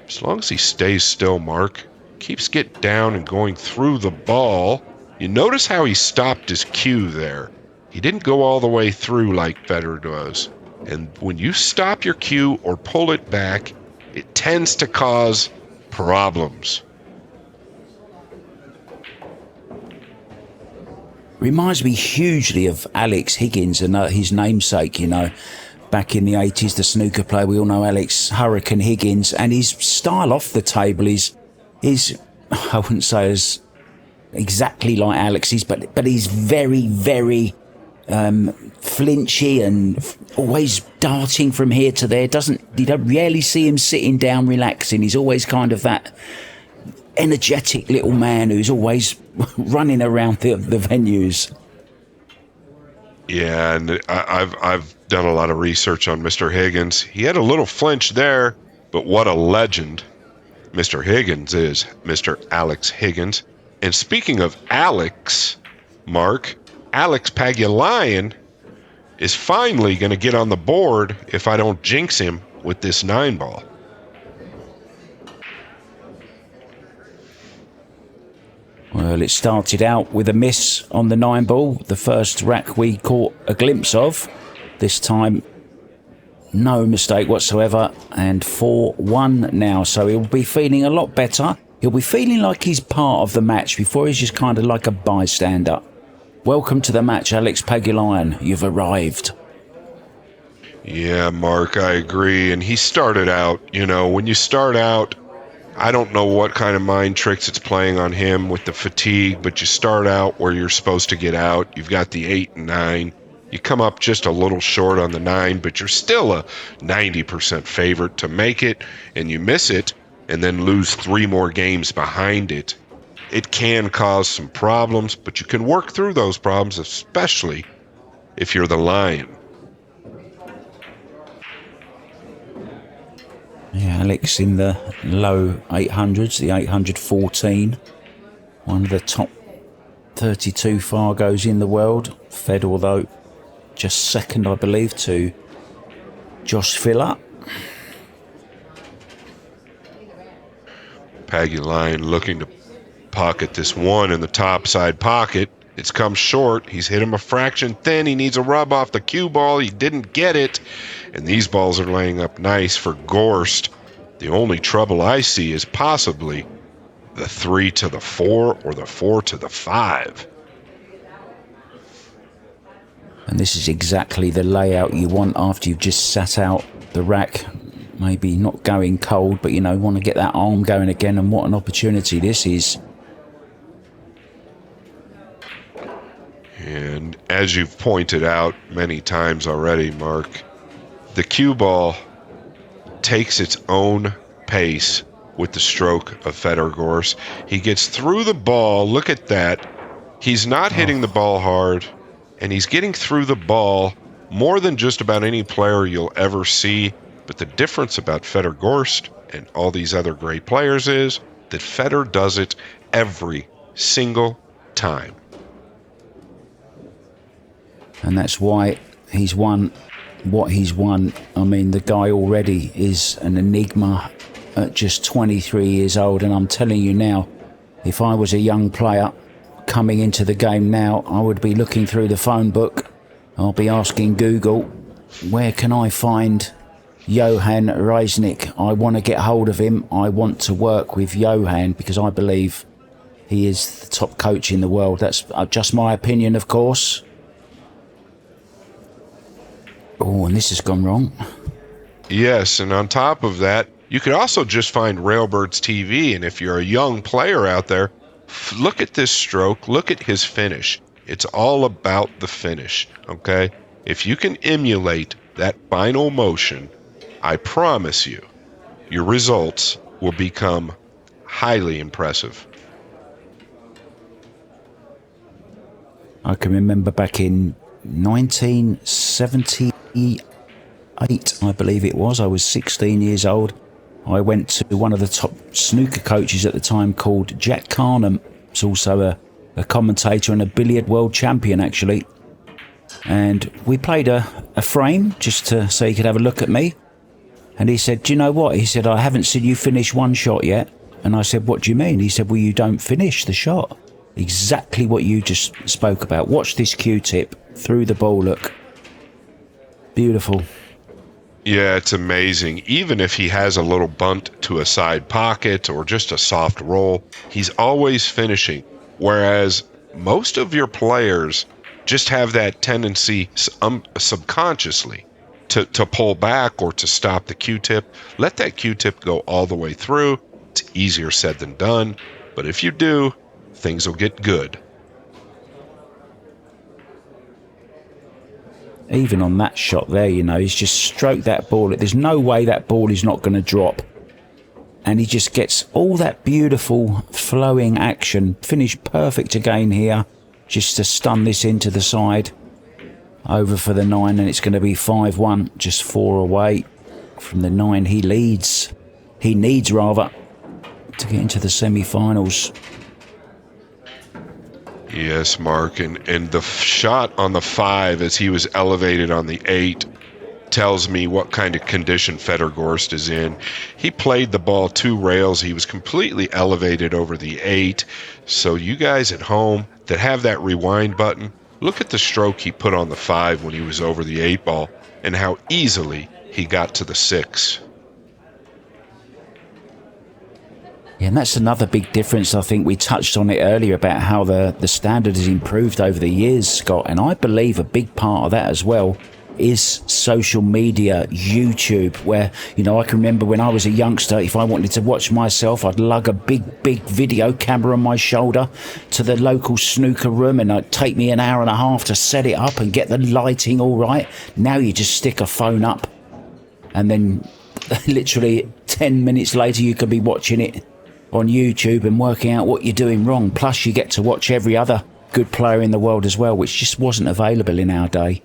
As long as he stays still, Mark, keeps getting down and going through the ball. You notice how he stopped his cue there. He didn't go all the way through like Fedor does. And when you stop your cue or pull it back, it tends to cause problems. Reminds me hugely of Alex Higgins and his namesake, you know. Back in the 80s, the snooker player, we all know Alex Hurricane Higgins, and his style off the table is I wouldn't say as exactly like Alex's, but he's very, very flinchy and always darting from here to there. You don't rarely see him sitting down relaxing. He's always kind of that energetic little man who's always running around the venues. Yeah, and I've done a lot of research on Mr. Higgins. He had a little flinch there, but what a legend Mr. Higgins is, Mr. Alex Higgins. And speaking of Alex, Mark, Alex Pagulayan is finally going to get on the board if I don't jinx him with this 9-ball. Well, it started out with a miss on the 9-ball, the first rack we caught a glimpse of. This time, no mistake whatsoever, and 4-1 now. So he'll be feeling a lot better. He'll be feeling like he's part of the match before he's just kind of like a bystander. Welcome to the match, Alex Pagulayan. You've arrived. Yeah, Mark, I agree. And he started out, when you start out, I don't know what kind of mind tricks it's playing on him with the fatigue, but you start out where you're supposed to get out. You've got the 8 and 9. You come up just a little short on the 9, but you're still a 90% favorite to make it, and you miss it and then lose 3 more games behind it. It can cause some problems, but you can work through those problems, especially if you're the Lion. Yeah, Alex in the low 800s, the 814. One of the top 32 Fargos in the world. Fedor, though, just second, I believe, to Josh Filler. Pagulayan looking to pocket this one in the top side pocket. It's come short. He's hit him a fraction thin. He needs a rub off the cue ball. He didn't get it. And these balls are laying up nice for Gorst. The only trouble I see is possibly the 3 to the 4 or the 4 to the 5. And this is exactly the layout you want after you've just sat out the rack. Maybe not going cold, but want to get that arm going again. And what an opportunity this is. And as you've pointed out many times already, Mark, the cue ball takes its own pace with the stroke of Fedor Gorst. He gets through the ball. Look at that. He's not hitting the ball hard, and he's getting through the ball more than just about any player you'll ever see. But the difference about Fedor Gorst and all these other great players is that Fedor does it every single time. And that's why he's won what he's won. I mean, the guy already is an enigma at just 23 years old. And I'm telling you now, if I was a young player coming into the game now, I would be looking through the phone book. I'll be asking Google, where can I find Johan Reisnick? I want to get hold of him. I want to work with Johan because I believe he is the top coach in the world. That's just my opinion, of course. Oh, and this has gone wrong. Yes, and on top of that, you could also just find Railbirds TV, and if you're a young player out there, look at this stroke, look at his finish. It's all about the finish, okay? If you can emulate that final motion, I promise you, your results will become highly impressive. I can remember back in 1978, I believe it was. I was 16 years old. I went to one of the top snooker coaches at the time called Jack Carnham. He's also a commentator and a billiard world champion, actually. And we played a frame just so he could have a look at me. And he said, do you know what? He said, I haven't seen you finish one shot yet. And I said, what do you mean? He said, well, you don't finish the shot. Exactly what you just spoke about. Watch this Q-tip through the ball, look. Beautiful. Yeah, it's amazing. Even if he has a little bunt to a side pocket or just a soft roll, he's always finishing. Whereas most of your players just have that tendency subconsciously to pull back or to stop the Q-tip. Let that Q-tip go all the way through. It's easier said than done. But if you do, things will get good. Even on that shot there, you know, he's just stroked that ball. There's no way that ball is not going to drop. And he just gets all that beautiful flowing action. Finished perfect again here. Just to stun this into the side. Over for the 9, and it's going to be 5-1. Just 4 away from the 9. He leads. He needs, rather, to get into the semi-finals. Yes, Mark, and the shot on the 5 as he was elevated on the 8 tells me what kind of condition Fedor Gorst is in. He played the ball 2 rails. He was completely elevated over the 8. So you guys at home that have that rewind button, look at the stroke he put on the 5 when he was over the 8 ball and how easily he got to the 6. Yeah, and that's another big difference. I think we touched on it earlier about how the standard has improved over the years, Scott. And I believe a big part of that as well is social media, YouTube, where, you know, I can remember when I was a youngster, if I wanted to watch myself, I'd lug a big video camera on my shoulder to the local snooker room, and it'd take me an hour and a half to set it up and get the lighting all right. Now you just stick a phone up and then literally 10 minutes later you could be watching it on YouTube and working out what you're doing wrong. Plus you get to watch every other good player in the world as well, which just wasn't available in our day.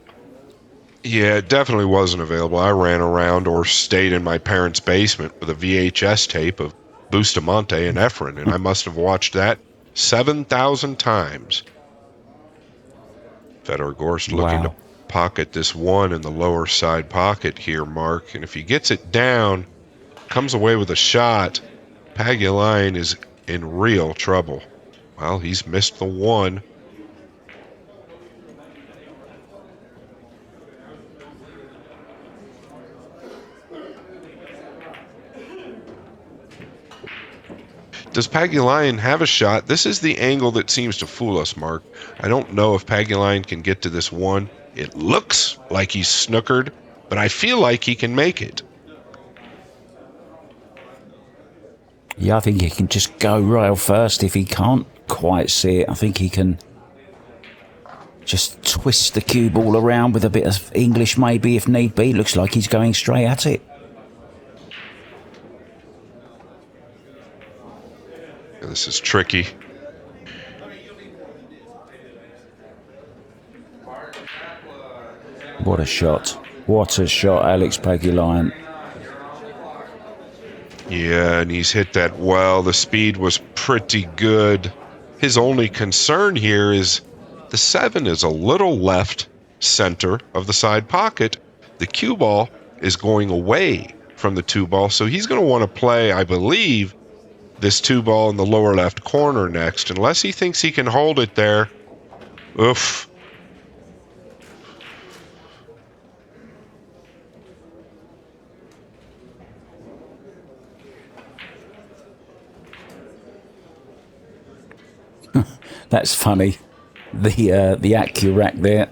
Yeah, it definitely wasn't available. I ran around or stayed in my parents' basement with a VHS tape of Bustamante and Efren, and I must have watched that 7,000 times. Fedor Gorst looking to pocket this 1 in the lower side pocket here, Mark. And if he gets it down, comes away with a shot, Pagulayan is in real trouble. Well, he's missed the 1. Does Pagulayan have a shot? This is the angle that seems to fool us, Mark. I don't know if Pagulayan can get to this 1. It looks like he's snookered, but I feel like he can make it. Yeah, I think he can just go rail first if he can't quite see it. I think he can just twist the cue ball around with a bit of English maybe if need be. Looks like he's going straight at it. This is tricky. What a shot. What a shot, Alex Pagulayan. Yeah, and he's hit that well. The speed was pretty good. His only concern here is the 7 is a little left center of the side pocket. The cue ball is going away from the 2 ball, so he's going to want to play, I believe, this 2 ball in the lower left corner next, unless he thinks he can hold it there. Oof. That's funny. The Acurac there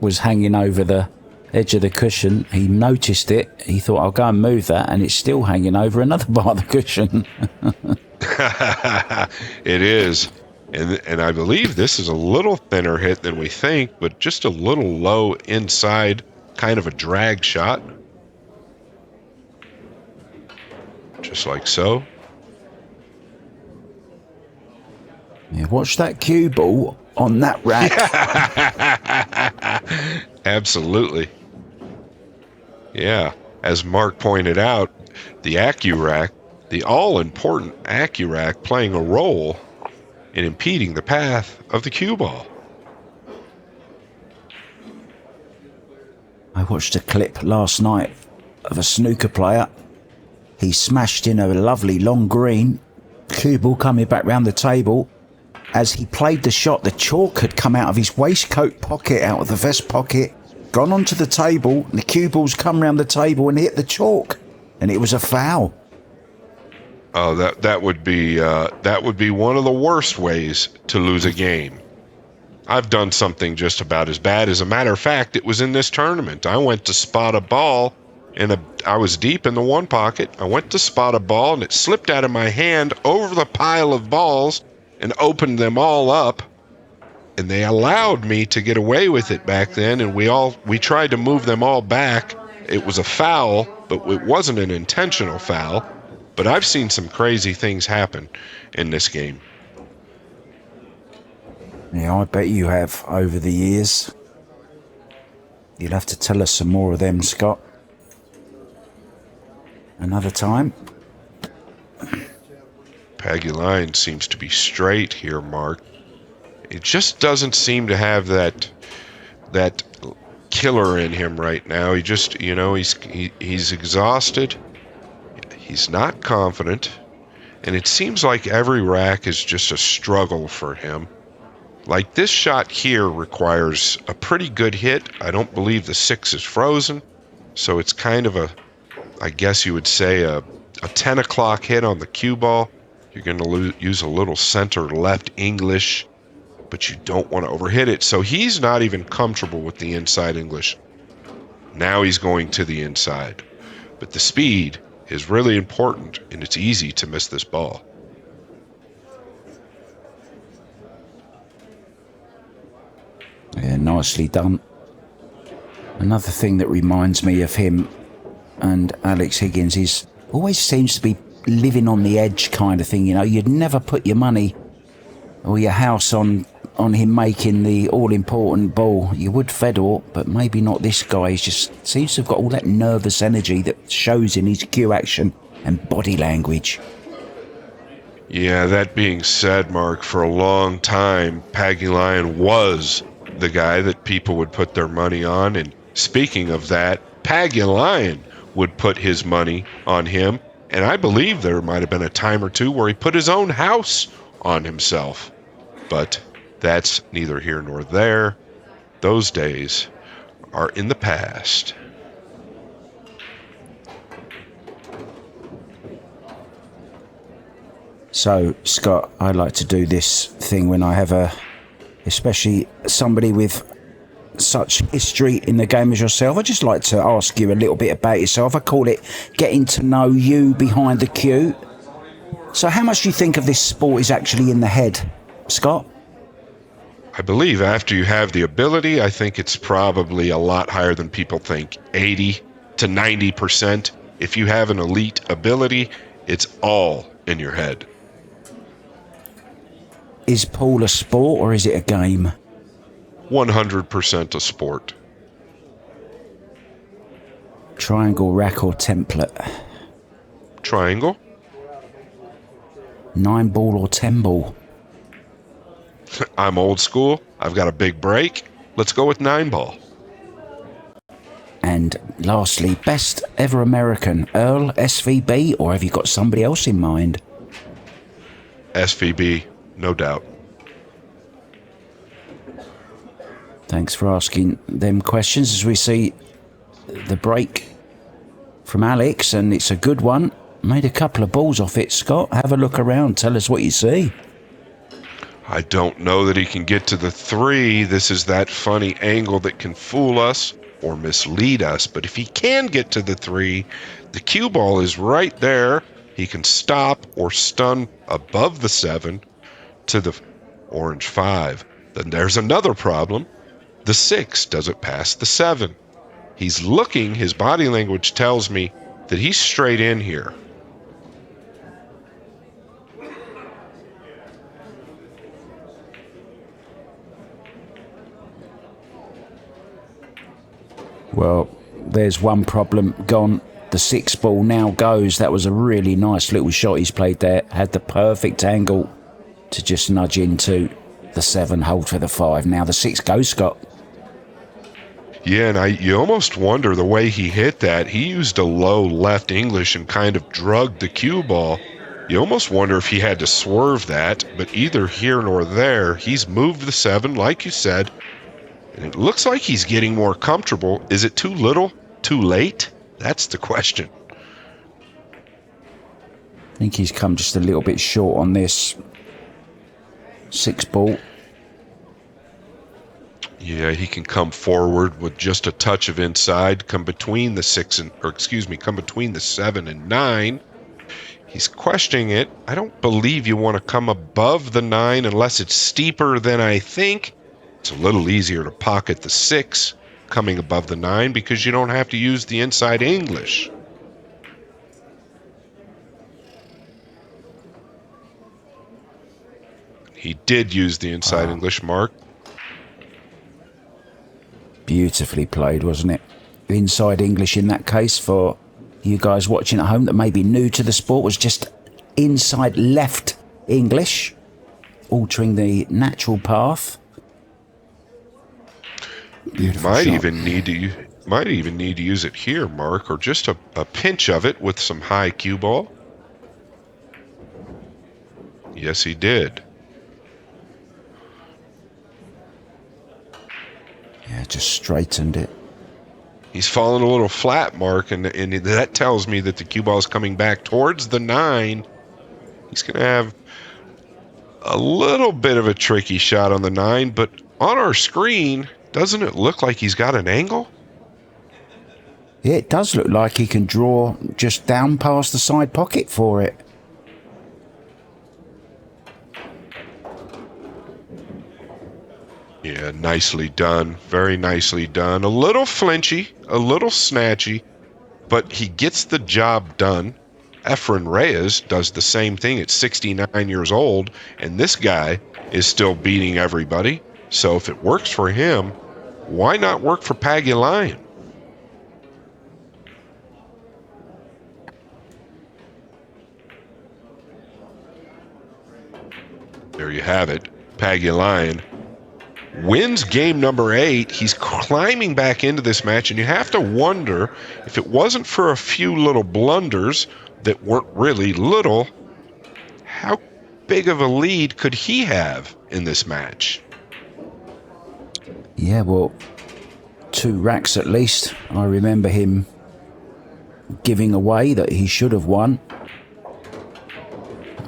was hanging over the edge of the cushion. He noticed it. He thought, I'll go and move that, and it's still hanging over another part of the cushion. It is. And I believe this is a little thinner hit than we think, but just a little low inside, kind of a drag shot. Just like so. Yeah, watch that cue ball on that rack. Absolutely. Yeah. As Mark pointed out, the Acurac, the all-important Acurac, playing a role in impeding the path of the cue ball. I watched a clip last night of a snooker player. He smashed in a lovely long green. Cue ball coming back round the table. As he played the shot, the chalk had come out of his waistcoat pocket, out of the vest pocket, gone onto the table, and the cue ball's come round the table and hit the chalk, and it was a foul. Oh, that would be one of the worst ways to lose a game. I've done something just about as bad. As a matter of fact, it was in this tournament. I went to spot a ball, and I was deep in the 1 pocket. I went to spot a ball, and it slipped out of my hand over the pile of balls and opened them all up. And they allowed me to get away with it back then, and we tried to move them all back. It was a foul, but it wasn't an intentional foul. But I've seen some crazy things happen in this game. Yeah, I bet you have over the years. You'll have to tell us some more of them, Scott. Another time. Pagulayan seems to be straight here, Mark. It just doesn't seem to have that killer in him right now. He just, he's exhausted. He's not confident, and it seems like every rack is just a struggle for him. Like this shot here requires a pretty good hit. I don't believe the 6 is frozen, so it's kind of I guess you would say a 10 o'clock hit on the cue ball. You're going to use a little center left English, but you don't want to overhit it. So he's not even comfortable with the inside English. Now he's going to the inside, but the speed is really important, and it's easy to miss this ball. Yeah, nicely done. Another thing that reminds me of him and Alex Higgins is always seems to be living on the edge kind of thing. You'd never put your money or your house on him making the all-important ball. You would Fedor, but maybe not this guy. He just seems to have got all that nervous energy that shows in his cue action and body language. Yeah, that being said, Mark, for a long time, Pagulayan was the guy that people would put their money on. And speaking of that, Pagulayan would put his money on him. And I believe there might have been a time or two where he put his own house on himself. But that's neither here nor there. Those days are in the past. So, Scott, I like to do this thing when I have especially somebody with such history in the game as yourself. I just like to ask you a little bit about yourself. I call it getting to know you behind the cue. So how much do you think of this sport is actually in the head, Scott? I believe after you have the ability, I think it's probably a lot higher than people think. 80 to 90%. If you have an elite ability, it's all in your head. Is pool a sport or is it a game? 100% a sport. Triangle, rack or template? Triangle. 9 ball or 10 ball? I'm old school. I've got a big break. Let's go with 9 ball. And lastly, best ever American, Earl, SVB, or have you got somebody else in mind? SVB, no doubt. Thanks for asking them questions as we see the break from Alex, and it's a good one. Made a couple of balls off it, Scott. Have a look around. Tell us what you see. I don't know that he can get to the 3. This is that funny angle that can fool us or mislead us. But if he can get to the 3, the cue ball is right there. He can stop or stun above the 7 to the orange 5. Then there's another problem. The 6 doesn't pass the 7. He's looking. His body language tells me that he's straight in here. Well, there's one problem gone. The 6 ball now goes. That was a really nice little shot he's played there. Had the perfect angle to just nudge into the 7, hold for the 5. Now the 6 goes, Scott. Yeah, and you almost wonder the way he hit that. He used a low left English and kind of drugged the cue ball. You almost wonder if he had to swerve that, but either here nor there, he's moved the 7, like you said, and it looks like he's getting more comfortable. Is it too little, too late? That's the question. I think he's come just a little bit short on this 6 ball. Yeah, he can come forward with just a touch of inside, come between the 7 and 9. He's questioning it. I don't believe you want to come above the 9 unless it's steeper than I think. It's a little easier to pocket the 6 coming above the 9 because you don't have to use the inside English. He did use the inside English, Mark. Beautifully played, wasn't it? Inside English in that case, for you guys watching at home that may be new to the sport, was just inside left English, altering the natural path. Beautiful Might shot. even need to use it here, Mark, or just a pinch of it with some high cue ball. Yes, he did. Yeah, just straightened it. He's fallen a little flat, Mark, and that tells me that the cue ball is coming back towards the 9. He's going to have a little bit of a tricky shot on the 9, but on our screen, doesn't it look like he's got an angle? Yeah, it does look like he can draw just down past the side pocket for it. Yeah, nicely done. Very nicely done. A little flinchy, a little snatchy, but he gets the job done. Efren Reyes does the same thing at 69 years old, and this guy is still beating everybody. So if it works for him, why not work for Pagulayan? There you have it. Pagulayan wins game number 8. He's climbing back into this match, and you have to wonder if it wasn't for a few little blunders that weren't really little, how big of a lead could he have in this match? Yeah, well, 2 racks at least. I remember him giving away that he should have won.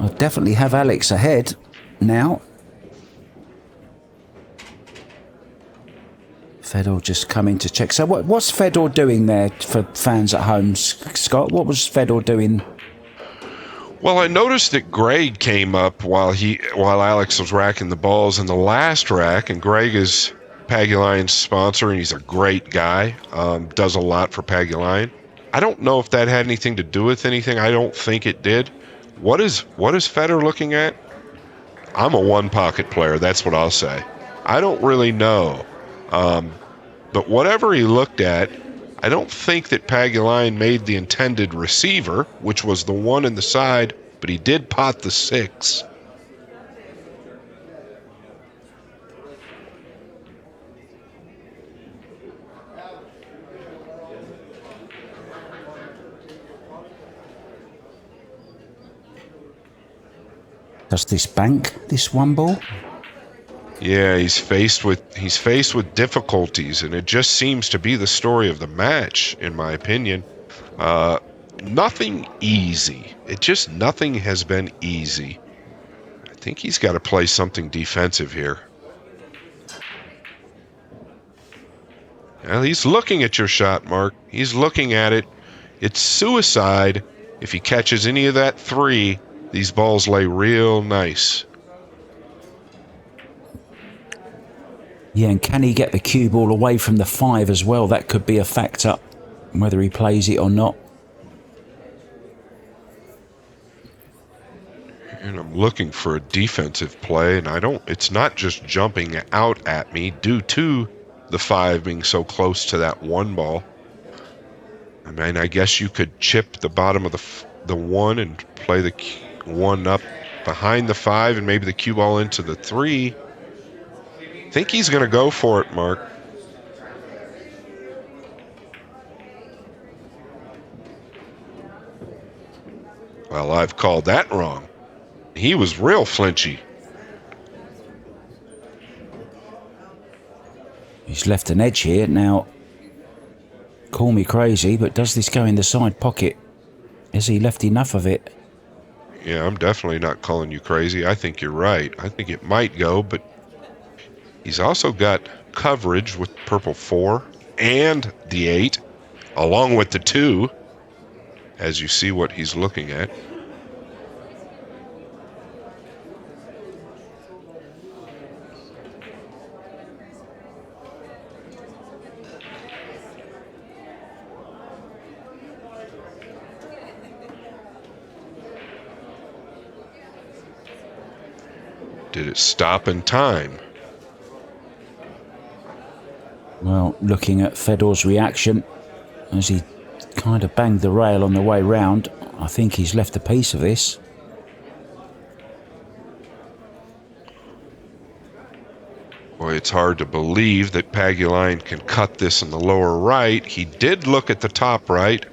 I definitely have Alex ahead now. Fedor just coming to check. So what's Fedor doing there for fans at home, Scott? What was Fedor doing? Well, I noticed that Greg came up while Alex was racking the balls in the last rack, and Greg is Pagulayan's sponsor, and he's a great guy. Does a lot for Pagulayan. I don't know if that had anything to do with anything. I don't think it did. What is Fedor looking at? I'm a one pocket player. That's what I'll say. I don't really know. But whatever he looked at, I don't think that Pagulayan made the intended receiver, which was the 1 in the side, but he did pot the 6. Does this bank this one ball? Yeah, he's faced with difficulties, and it just seems to be the story of the match, in my opinion. Nothing easy. Nothing has been easy. I think he's got to play something defensive here. Well, he's looking at your shot, Mark. He's looking at it. It's suicide. If he catches any of that 3, these balls lay real nice. Yeah, and can he get the cue ball away from the 5 as well? That could be a factor, whether he plays it or not. And I'm looking for a defensive play, and it's not just jumping out at me due to the 5 being so close to that 1 ball. I mean, I guess you could chip the bottom of the 1 and play the 1 up behind the 5 and maybe the cue ball into the 3. I think he's going to go for it, Mark. Well, I've called that wrong. He was real flinchy. He's left an edge here. Now, call me crazy, but does this go in the side pocket? Has he left enough of it? Yeah, I'm definitely not calling you crazy. I think you're right. I think it might go, but he's also got coverage with purple 4 and the 8, along with the 2, as you see what he's looking at. Did it stop in time? Well, looking at Fedor's reaction as he kind of banged the rail on the way round, I think he's left a piece of this. Boy, it's hard to believe that Pagulayan can cut this in the lower right. He did look at the top right,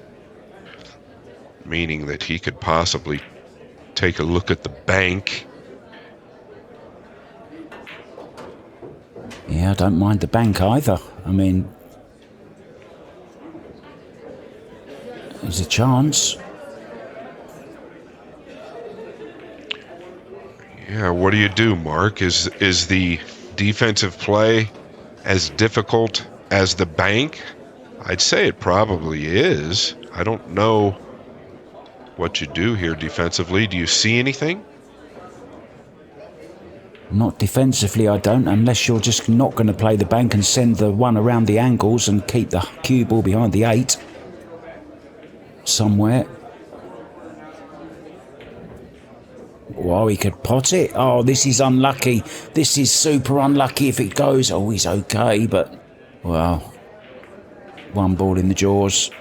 meaning that he could possibly take a look at the bank. Yeah, I don't mind the bank either. I mean, there's a chance. Yeah, what do you do, Mark? Is the defensive play as difficult as the bank? I'd say it probably is. I don't know what you do here defensively. Do you see anything? Not defensively, I don't, unless you're just not going to play the bank and send the 1 around the angles and keep the cue ball behind the 8 somewhere. Well, he could pot it. Oh, this is unlucky. This is super unlucky if it goes. Oh, he's okay, but, well, 1 ball in the jaws.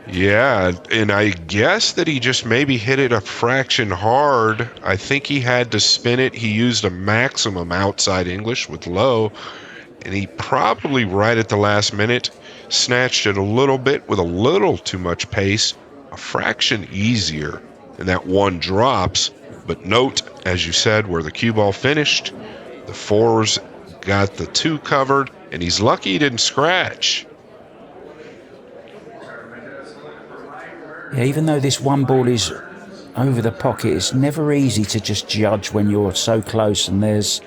Yeah, and I guess that he just maybe hit it a fraction hard. I think he had to spin it. He used a maximum outside English with low, and he probably right at the last minute snatched it a little bit with a little too much pace, a fraction easier, and that 1 drops. But note, as you said, where the cue ball finished, the 4's got the 2 covered, and he's lucky he didn't scratch. Yeah, even though this 1 ball is over the pocket, it's never easy to just judge when you're so close, and it's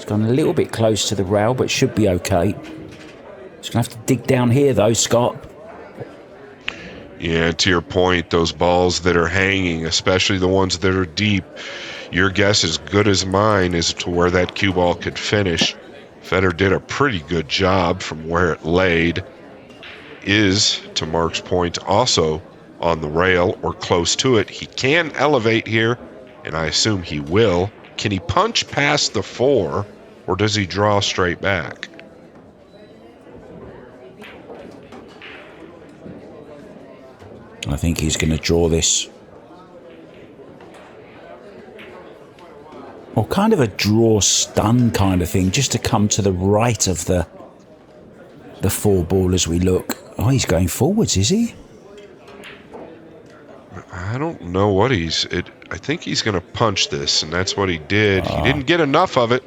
gone a little bit close to the rail, but should be okay. Just going to have to dig down here though, Scott. Yeah, to your point, those balls that are hanging, especially the ones that are deep, your guess is good as mine as to where that cue ball could finish. Fedor did a pretty good job from where it laid. Is, to Mark's point, also on the rail or close to it. He can elevate here, and I assume he will. Can he punch past the 4, or does he draw straight back? I think he's going to draw this. Or kind of a draw stun kind of thing, just to come to the right of the 4-ball as we look. Oh, he's going forwards, is he? I don't know what I think he's going to punch this, and that's what he did. He didn't get enough of it.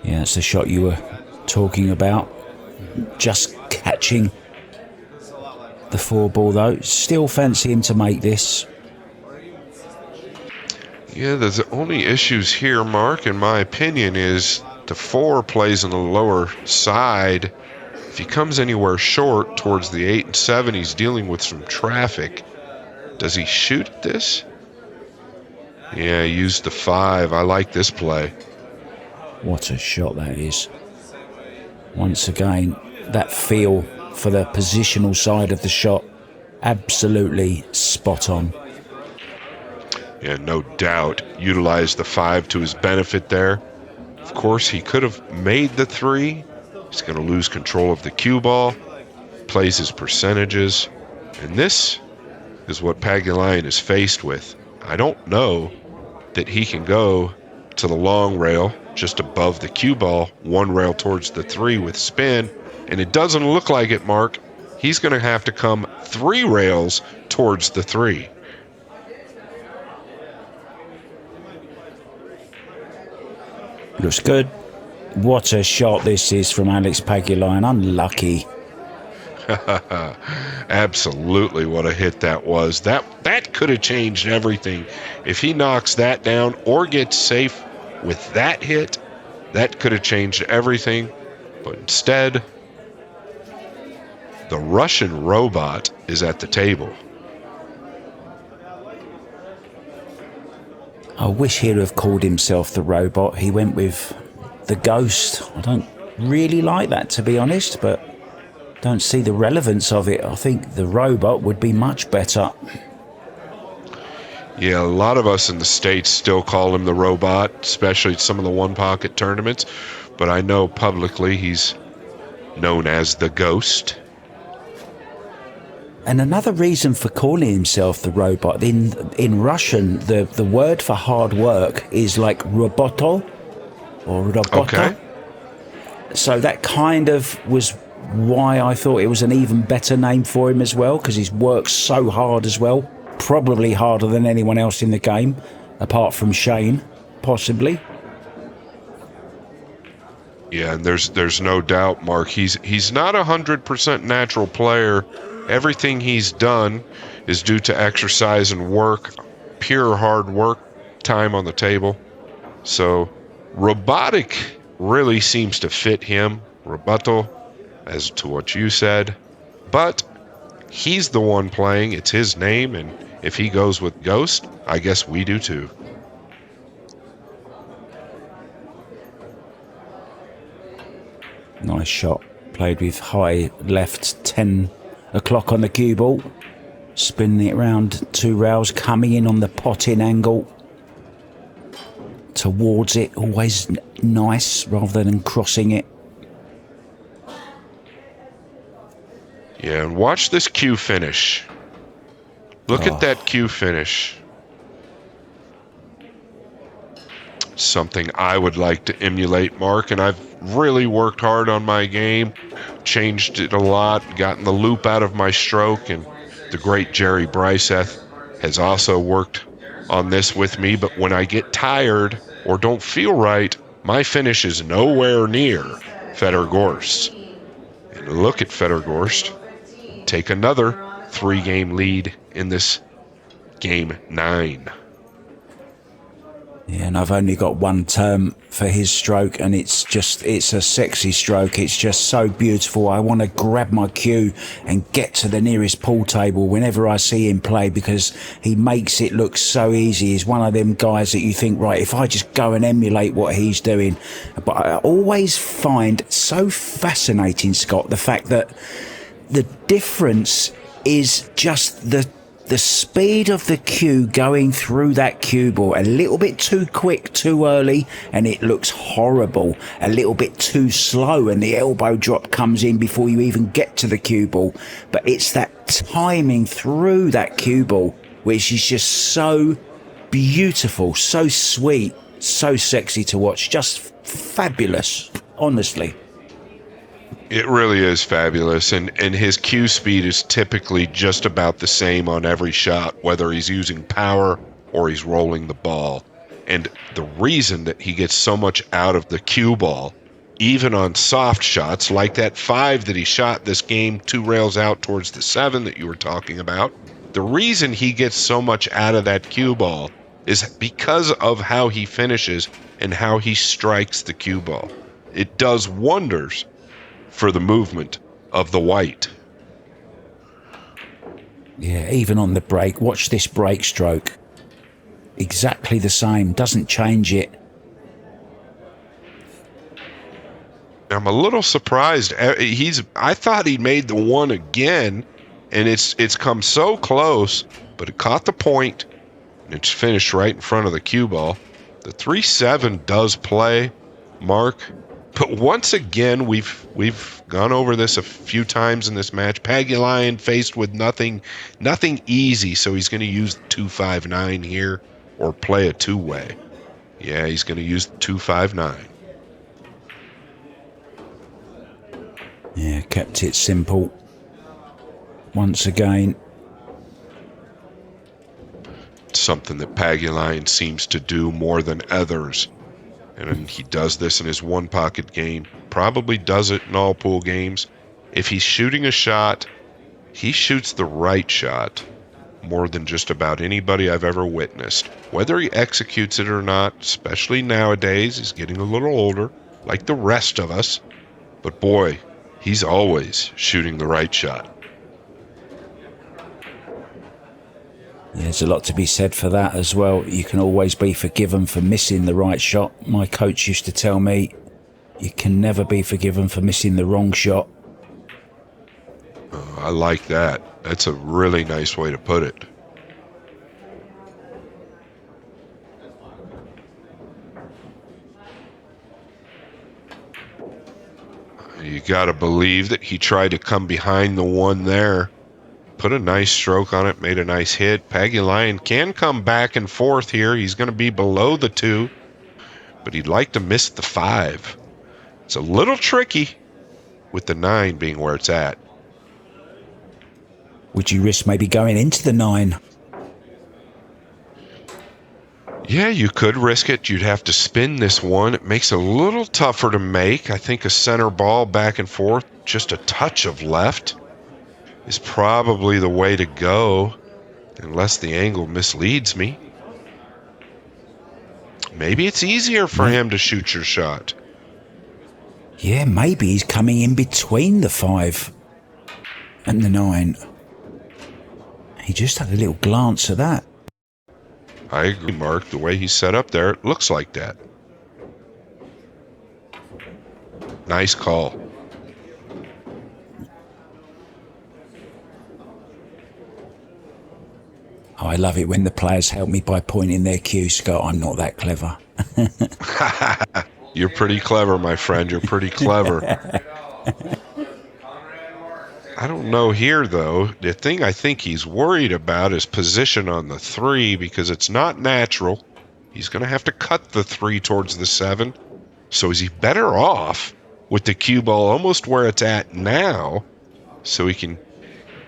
Yeah, it's the shot you were talking about. Just catching the 4-ball, though. Still fancy him to make this. Yeah, the only issues here, Mark, in my opinion, is the 4 plays on the lower side. If he comes anywhere short towards the 8 and 7, he's dealing with some traffic. Does he shoot at this? Yeah, he used the 5. I like this play. What a shot that is. Once again, that feel for the positional side of the shot, absolutely spot on. Yeah, no doubt. Utilized the 5 to his benefit there. Of course, he could have made the 3. He's going to lose control of the cue ball. Plays his percentages. And this is what Pagulayan is faced with. I don't know that he can go to the long rail just above the cue ball, 1 rail towards the 3 with spin. And it doesn't look like it, Mark. He's going to have to come 3 rails towards the 3. Looks good. What a shot this is from Alex Pagulayan. Unlucky. Absolutely, what a hit that was. That could have changed everything. If he knocks that down or gets safe with that hit, that could have changed everything. But instead, the Russian robot is at the table. I wish he'd have called himself the robot. He went with the Ghost. I don't really like that, to be honest, but don't see the relevance of it. I think the robot would be much better. Yeah, a lot of us in the States still call him the robot, especially at some of the one-pocket tournaments. But I know publicly he's known as the Ghost. And another reason for calling himself the robot, in Russian, the word for hard work is like roboto or robota. Okay. So that kind of was why I thought it was an even better name for him as well, because he's worked so hard as well. Probably harder than anyone else in the game, apart from Shane, possibly. Yeah, and there's no doubt, Mark. He's not 100% natural player. Everything he's done is due to exercise and work, pure hard work, time on the table. So robotic really seems to fit him, roboto, as to what you said. But he's the one playing. It's his name, and if he goes with Ghost, I guess we do too. Nice shot. Played with high left, 10 o'clock on the cue ball. Spinning it around 2 rails, coming in on the pot-in angle. Towards it, always nice, rather than crossing it. Yeah, and watch this cue finish. Look at that cue finish. Something I would like to emulate, Mark, and I've really worked hard on my game, changed it a lot, gotten the loop out of my stroke, and the great Jerry Bryseth has also worked on this with me. But when I get tired or don't feel right, my finish is nowhere near Fedor Gorst. And look at Fedor Gorst take another 3-game lead in this game 9. Yeah, and I've only got one term for his stroke, and it's a sexy stroke. It's just so beautiful. I want to grab my cue and get to the nearest pool table whenever I see him play, because he makes it look so easy. He's one of them guys that you think, right, if I just go and emulate what he's doing. But I always find so fascinating, Scott, the fact that the difference is just the the speed of the cue going througue that cue ball, a little bit too quick too early and it looks horrible, a little bit too slow and the elbow drop comes in before you even get to the cue ball. But it's that timing through that cue ball which is just so beautiful, so sweet, so sexy to watch, just fabulous, honestly. It really is fabulous, and his cue speed is typically just about the same on every shot, whether he's using power or he's rolling the ball. And the reason that he gets so much out of the cue ball, even on soft shots like that 5 that he shot this game 2 rails out towards the 7 that you were talking about, the reason he gets so much out of that cue ball is because of how he finishes and how he strikes the cue ball. It does wonders for the movement of the white. Yeah, even on the break, watch this break stroke. Exactly the same, doesn't change it. I'm a little surprised. I thought he made the 1 again, and it's come so close, but it caught the point, and it's finished right in front of the cue ball. The 3-7 does play, Mark. But once again, we've gone over this a few times in this match. Pagulayan faced with nothing easy, so he's going to use the 2-5-9 here or play a two-way. Yeah, he's going to use the 2-5-9. Yeah, kept it simple. Once again. Something that Pagulayan seems to do more than others. And he does this in his one pocket game, probably does it in all pool games. If he's shooting a shot, he shoots the right shot more than just about anybody I've ever witnessed. Whether he executes it or not, especially nowadays, he's getting a little older, like the rest of us. But boy, he's always shooting the right shot. Yeah, there's a lot to be said for that as well. You can always be forgiven for missing the right shot. My coach used to tell me, you can never be forgiven for missing the wrong shot. I like that. That's a really nice way to put it. You got to believe that he tried to come behind the 1 there. Put a nice stroke on it, made a nice hit. Pagulayan can come back and forth here. He's going to be below the 2, but he'd like to miss the 5. It's a little tricky with the 9 being where it's at. Would you risk maybe going into the 9? Yeah, you could risk it. You'd have to spin this 1. It makes it a little tougher to make. I think a center ball back and forth, just a touch of left, is probably the way to go, unless the angle misleads me. Maybe it's easier for him to shoot your shot. Yeah, maybe he's coming in between the 5 and the 9. He just had a little glance at that. I agree, Mark. The way he's set up there, it looks like that. Nice call. Oh, I love it when the players help me by pointing their cue, Scott. I'm not that clever. You're pretty clever, my friend. You're pretty clever. I don't know here, though. The thing I think he's worried about is position on the 3 because it's not natural. He's going to have to cut the 3 towards the 7. So is he better off with the cue ball almost where it's at now so he can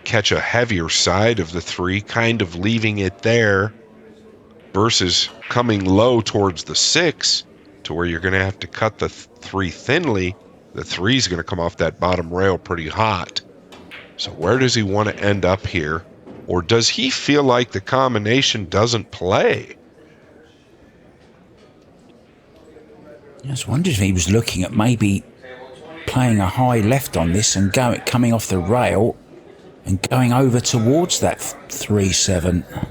catch a heavier side of the 3, kind of leaving it there versus coming low towards the 6 to where you're going to have to cut the 3 thinly. The 3 is going to come off that bottom rail pretty hot. So where does he want to end up here? Or does he feel like the combination doesn't play? I was wondering if he was looking at maybe playing a high left on this and coming off the rail and going over towards that 3-7.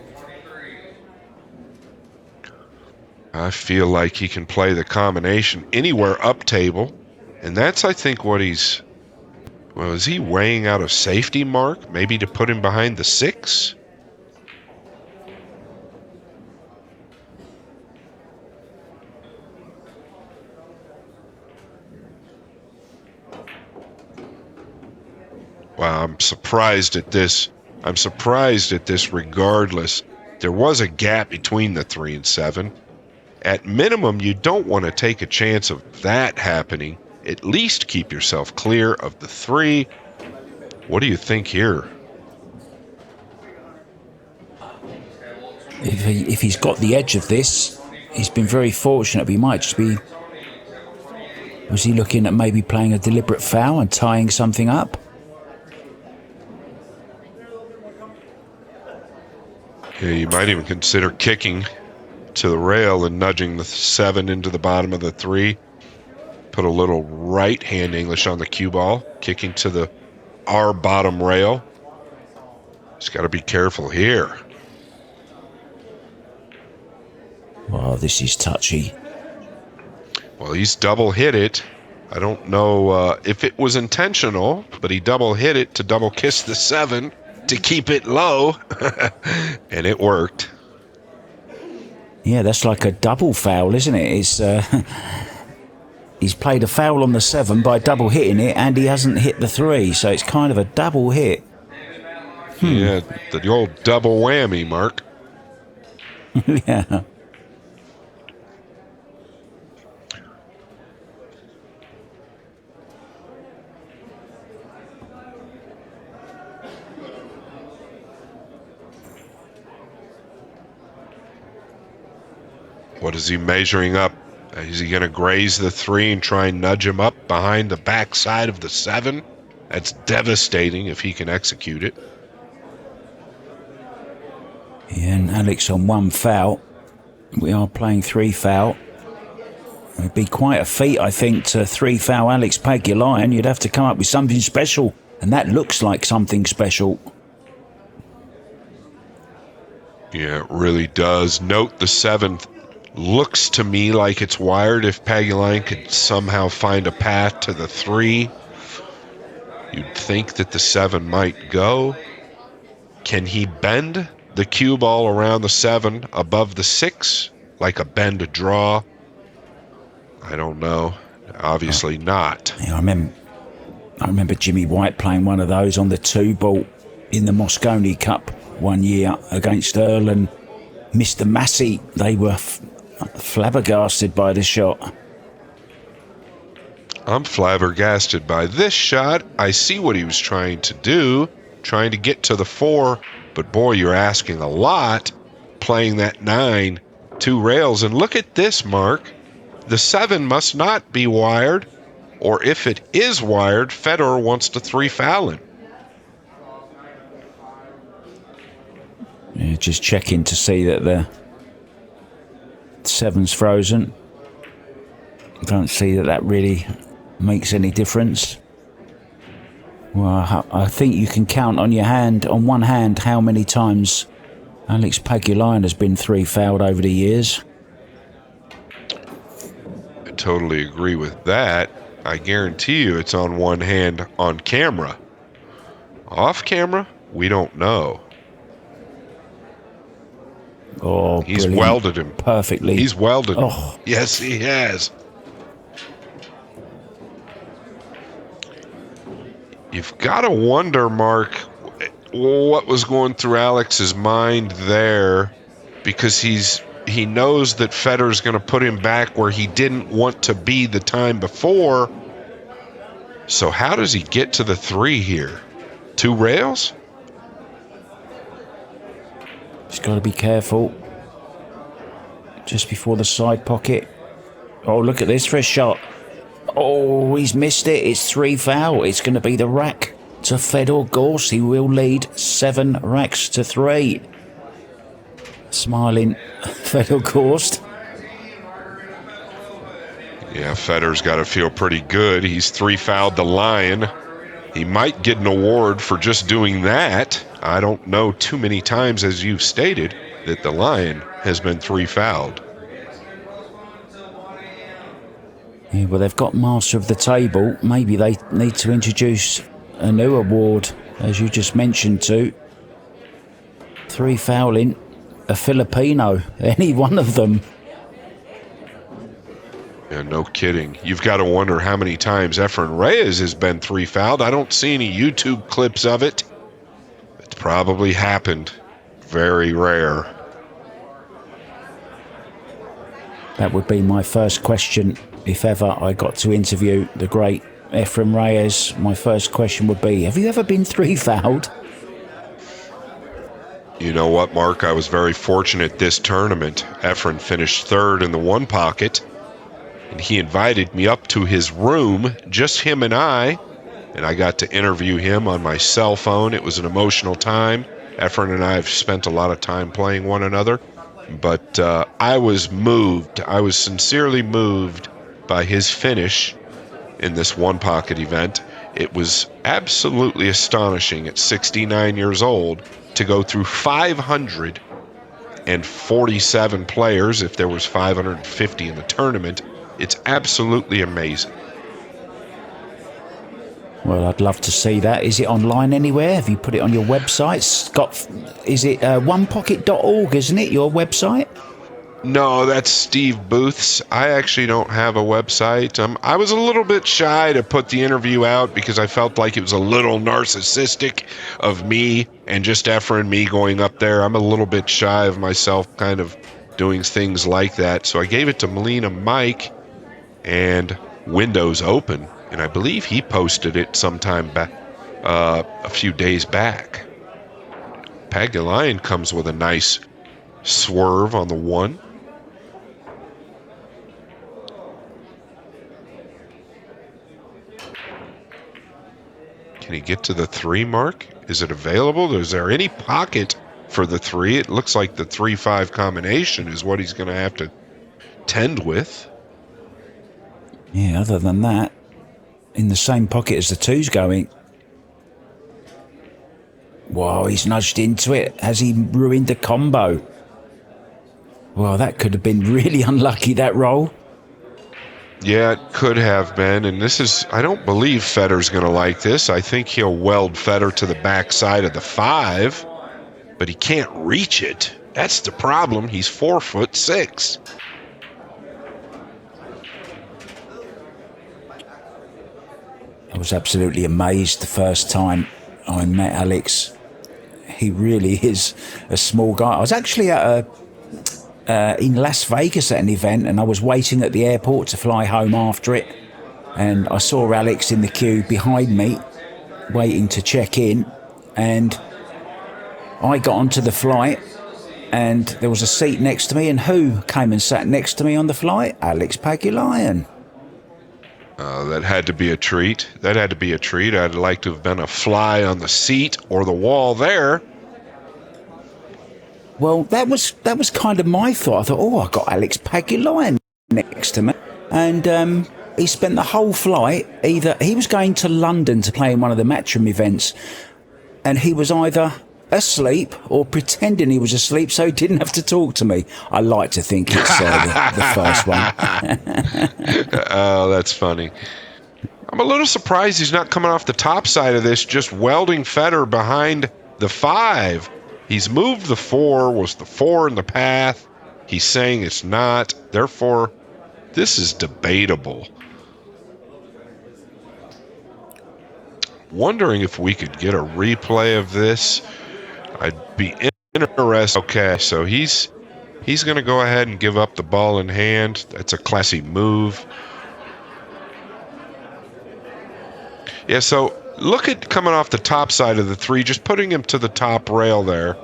I feel like he can play the combination anywhere up table. And that's, I think, what he's... Well, is he weighing out a safety mark? Maybe to put him behind the 6? Wow, I'm surprised at this. I'm surprised at this regardless. There was a gap between the 3 and 7. At minimum, you don't want to take a chance of that happening. At least keep yourself clear of the 3. What do you think here? If he's got the edge of this, he's been very fortunate. But he might just be... Was he looking at maybe playing a deliberate foul and tying something up? Yeah, you might even consider kicking to the rail and nudging the 7 into the bottom of the 3. Put a little right-hand English on the cue ball, kicking to the R bottom rail. Just got to be careful here. Oh, this is touchy. Well, he's double hit it. I don't know if it was intentional, but he double hit it to double kiss the 7 to keep it low, and it worked. Yeah, that's like a double foul, isn't it? It's he's played a foul on the 7 by double hitting it, and he hasn't hit the 3, so it's kind of a double hit. Yeah, the old double whammy, Mark. Yeah. What is he measuring up? Is he going to graze the 3 and try and nudge him up behind the backside of the 7? That's devastating if he can execute it. Yeah, and Alex on 1 foul. We are playing 3 foul. It'd be quite a feat, I think, to 3 foul Alex Pagulayan. You'd have to come up with something special, and that looks like something special. Yeah, it really does. Note the 7th looks to me like it's wired. If Pagulayan could somehow find a path to the 3, you'd think that the 7 might go. Can he bend the cue ball around the 7 above the 6 like a bend draw? I don't know. Obviously not. Yeah, I remember Jimmy White playing one of those on the 2 ball in the Moscone Cup one year against Earl and Mr. Massey. They were flabbergasted by the shot. I'm flabbergasted by this shot. I see what he was trying to do, trying to get to the 4, but boy, you're asking a lot playing that 9, 2 rails. And look at this, Mark. The 7 must not be wired, or if it is wired, Fedor wants to 3 foul him. Yeah, just checking to see that the 7's frozen. Don't see that really makes any difference. Well, I think you can count on one hand how many times Alex Pagulayan has been 3 fouled over the years. I totally agree with that. I guarantee you it's on one hand on camera. Off camera, we don't know. Oh, he's brilliant. welded him Perfectly. He's welded him. Oh. Yes, he has. You've got to wonder, Mark, what was going through Alex's mind there, because he knows that Fedor's going to put him back where he didn't want to be the time before. So how does he get to the 3 here? 2 rails? He's got to be careful. Just before the side pocket. Oh, look at this for a shot. Oh, he's missed it. It's 3 foul. It's going to be the rack to Fedor Gorst. He will lead 7 racks to 3. Smiling Fedor Gorst. Yeah, Fedor's got to feel pretty good. He's 3 fouled the Lion. He might get an award for just doing that. I don't know too many times, as you've stated, that the Lion has been 3 fouled. Yeah, well, they've got Master of the Table. Maybe they need to introduce a new award, as you just mentioned, too. 3 fouling, a Filipino, any one of them. Yeah, no kidding. You've got to wonder how many times Efren Reyes has been 3 fouled. I don't see any YouTube clips of it. It's probably happened. Very rare. That would be my first question if ever I got to interview the great Efren Reyes. My first question would be, have you ever been 3 fouled? You know what, Mark? I was very fortunate this tournament. Efren finished 3rd in the 1 pocket, and he invited me up to his room, just him and I got to interview him on my cell phone. It was an emotional time. Efren and I have spent a lot of time playing one another, but I was moved. I was sincerely moved by his finish in this 1 pocket event. It was absolutely astonishing at 69 years old to go through 547 players if there was 550 in the tournament. It's absolutely amazing. Well, I'd love to see that. Is it online anywhere? Have you put it on your website? Scott, is it onepocket.org, isn't it, your website? No, that's Steve Booth's. I actually don't have a website. I was a little bit shy to put the interview out because I felt like it was a little narcissistic of me and just Efren, me going up there. I'm a little bit shy of myself kind of doing things like that. So I gave it to Melina Mike and Windows Open, and I believe he posted it sometime back, a few days back. Pagulayan comes with a nice swerve on the 1. Can he get to the 3 mark? Is it available? Is there any pocket for the 3? It looks like the 3-5 combination is what he's going to have to tend with. Yeah, other than that, in the same pocket as the 2's going. Wow, he's nudged into it. Has he ruined the combo? Well, that could have been really unlucky, that roll. Yeah, it could have been, and this is, I don't believe Fedor's going to like this. I think he'll weld Fedor to the backside of the 5, but he can't reach it. That's the problem. He's 4'6". I was absolutely amazed the first time I met Alex. He really is a small guy. I was actually at in Las Vegas at an event, and I was waiting at the airport to fly home after it, and I saw Alex in the queue behind me waiting to check in, and I got onto the flight and there was a seat next to me, and who came and sat next to me on the flight? Alex Pagulayan. That had to be a treat. That had to be a treat. I'd like to have been a fly on the seat or the wall there. Well, that was kind of my thought. I thought, oh, I got Alex Pagulayan next to me. And he spent the whole flight, either he was going to London to play in one of the Matchroom events, and he was either asleep or pretending he was asleep so he didn't have to talk to me. I like to think it's the first one. Oh, that's funny. I'm a little surprised he's not coming off the top side of this, just welding Fedor behind the 5. He's moved the 4. Was the 4 in the path? He's saying it's not. Therefore, this is debatable. Wondering if we could get a replay of this. I'd be interested. Okay, so he's going to go ahead and give up the ball in hand. That's a classy move. Yeah, so look at coming off the top side of the 3, just putting him to the top rail there.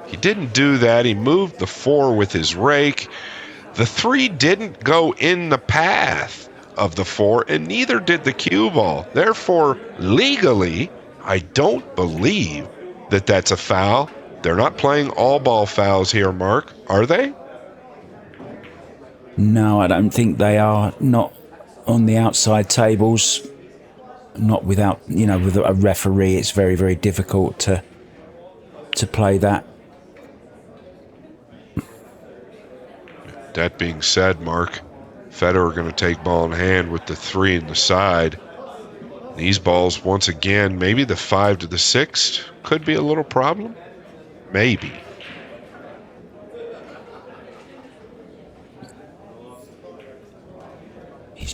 He didn't do that. He moved the 4 with his rake. The 3 didn't go in the path of the 4, and neither did the cue ball. Therefore, legally, I don't believe that that's a foul. They're not playing all ball fouls here, Mark, are they? No, I don't think they are. Not on the outside tables. Not without, with a referee, it's very, very difficult to play that. That being said, Mark, Fedor are going to take ball in hand with the 3 in the side. These balls, once again, maybe the 5 to the 6 could be a little problem. Maybe.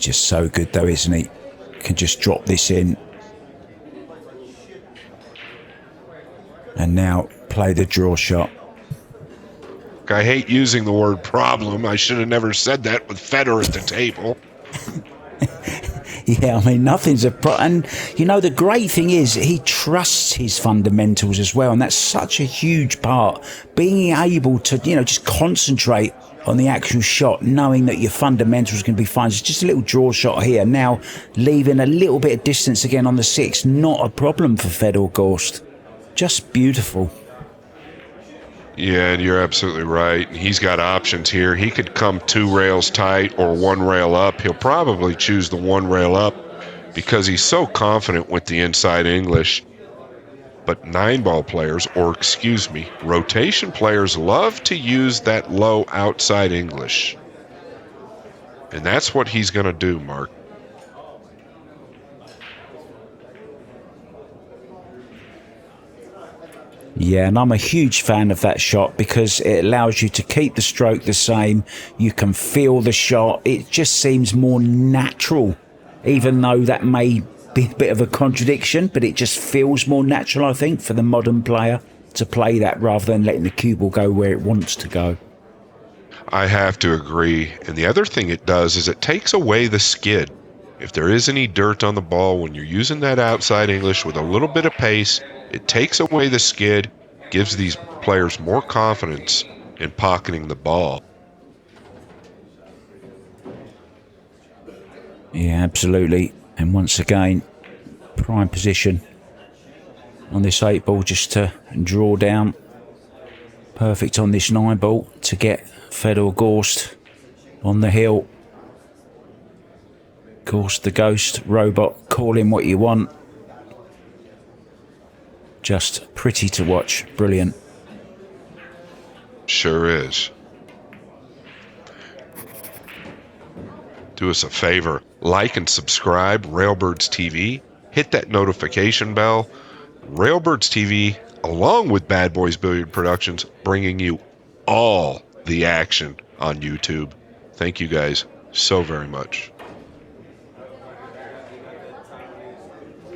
just so good though, isn't he? Can just drop this in. And now play the draw shot. I hate using the word problem. I should have never said that with Fedor at the table. Yeah, I mean, nothing's a problem. And, you know, the great thing is he trusts his fundamentals as well. And that's such a huge part. Being able to, you know, just concentrate on the actual shot, knowing that your fundamentals can be fine. It's just a little draw shot here. Now, leaving a little bit of distance again on the 6. Not a problem for Fedor Gorst. Just beautiful. Yeah, and you're absolutely right. He's got options here. He could come 2 rails tight or 1 rail up. He'll probably choose the 1 rail up because he's so confident with the inside English. But 9-ball players, or excuse me, rotation players love to use that low outside English. And that's what he's going to do, Mark. Yeah, and I'm a huge fan of that shot because it allows you to keep the stroke the same. You can feel the shot. It just seems more natural, even though that may be a bit of a contradiction, but it just feels more natural, I think, for the modern player to play that rather than letting the cue ball go where it wants to go. I have to agree. And the other thing it does is it takes away the skid. If there is any dirt on the ball, when you're using that outside English with a little bit of pace, it takes away the skid, gives these players more confidence in pocketing the ball. Yeah, absolutely. And once again, prime position on this 8 ball just to draw down. Perfect on this 9 ball to get Fedor Gorst on the hill. Gorst the ghost robot, call him what you want. Just pretty to watch. Brilliant. Sure is. Do us a favor. Like and subscribe Railbirds TV. Hit that notification bell. Railbirds TV, along with Bad Boys Billiard Productions, bringing you all the action on YouTube. Thank you guys so very much.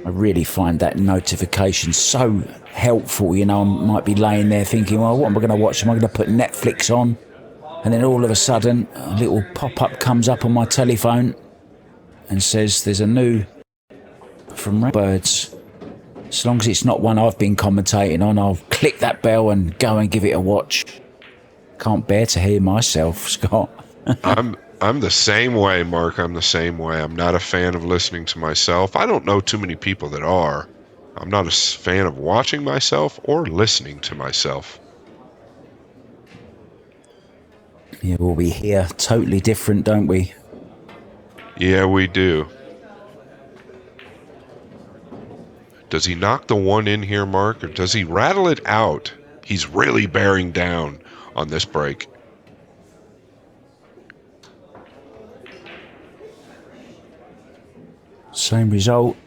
I really find that notification so helpful. You know, I might be laying there thinking, well, what am I going to watch? Am I going to put Netflix on? And then all of a sudden, a little pop-up comes up on my telephone and says there's a new from Railbirds. As long as it's not one I've been commentating on, I'll click that bell and go and give it a watch. Can't bear to hear myself, Scott. I'm the same way, Mark. I'm the same way. I'm not a fan of listening to myself. I don't know too many people that are. I'm not a fan of watching myself or listening to myself. Yeah, well, we hear totally different, don't we? Yeah, we do. Does he knock the 1 in here, Mark, or does he rattle it out? He's really bearing down on this break. Same result.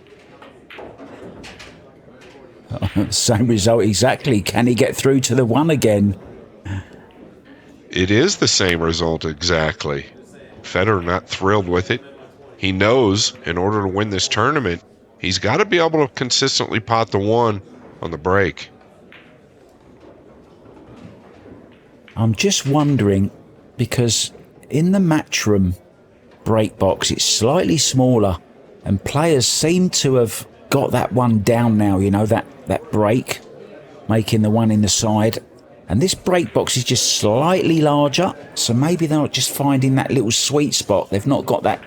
Same result exactly. Can he get through to the 1 again? It is the same result exactly. Fedor not thrilled with it. He knows in order to win this tournament, he's got to be able to consistently pot the 1 on the break. I'm just wondering, because in the matchroom break box, it's slightly smaller, and players seem to have got that 1 down now, you know, that break, making the 1 in the side. And this break box is just slightly larger, so maybe they're not just finding that little sweet spot. They've not got that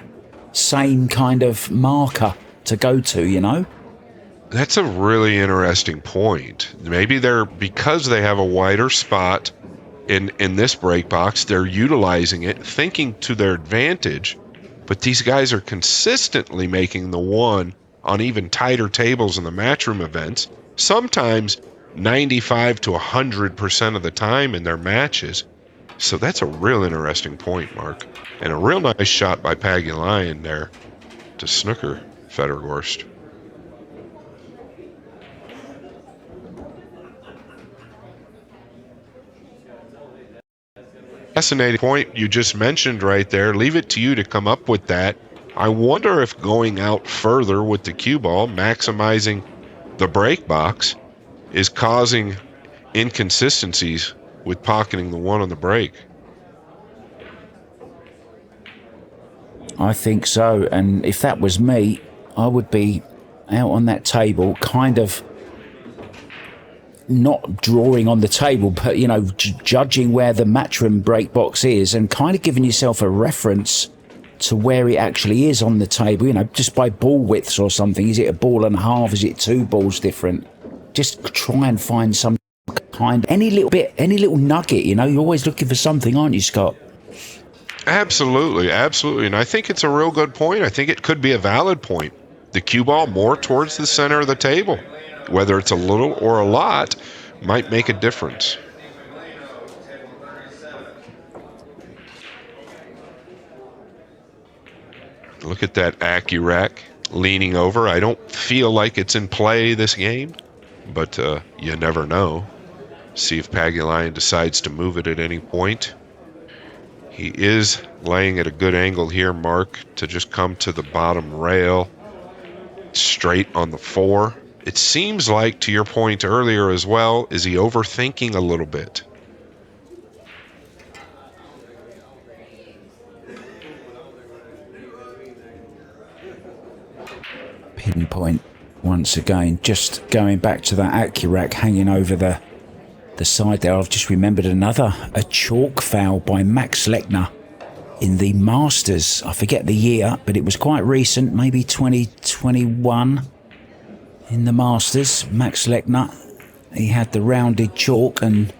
same kind of marker to go to, you know? That's a really interesting point. Maybe because they have a wider spot in this break box, they're utilizing it, thinking to their advantage. But these guys are consistently making the 1 on even tighter tables in the matchroom events, sometimes 95 to 100% of the time in their matches. So that's a real interesting point, Mark. And a real nice shot by Pagulayan there to snooker Fedor Gorst. Fascinating point you just mentioned right there. Leave it to you to come up with that. I wonder if going out further with the cue ball, maximizing the break box, is causing inconsistencies with pocketing the one on the break. I think so. And if that was me, I would be out on that table, kind of not drawing on the table, but, you know, judging where the matchroom break box is and kind of giving yourself a reference to where it actually is on the table, you know, just by ball widths or something. Is it a ball and a half? Is it two balls different? Just try and find some kind, any little bit, any little nugget, you know. You're always looking for something, aren't you, Scott? Absolutely, absolutely. And I think it's a real good point. I think it could be a valid point. The cue ball more towards the center of the table, whether it's a little or a lot, might make a difference. Look at that Accurac leaning over. I don't feel like it's in play this game, but you never know. See if Pagulayan decides to move it at any point. He is laying at a good angle here, Mark, to just come to the bottom rail, straight on the 4. It seems like, to your point earlier as well, is he overthinking a little bit? Pinpoint once again. Just going back to that Accurac hanging over the side there. I've just remembered a chalk foul by Max Lechner in the Masters. I forget the year, but it was quite recent, maybe 2021 in the Masters. Max Lechner, he had the rounded chalk and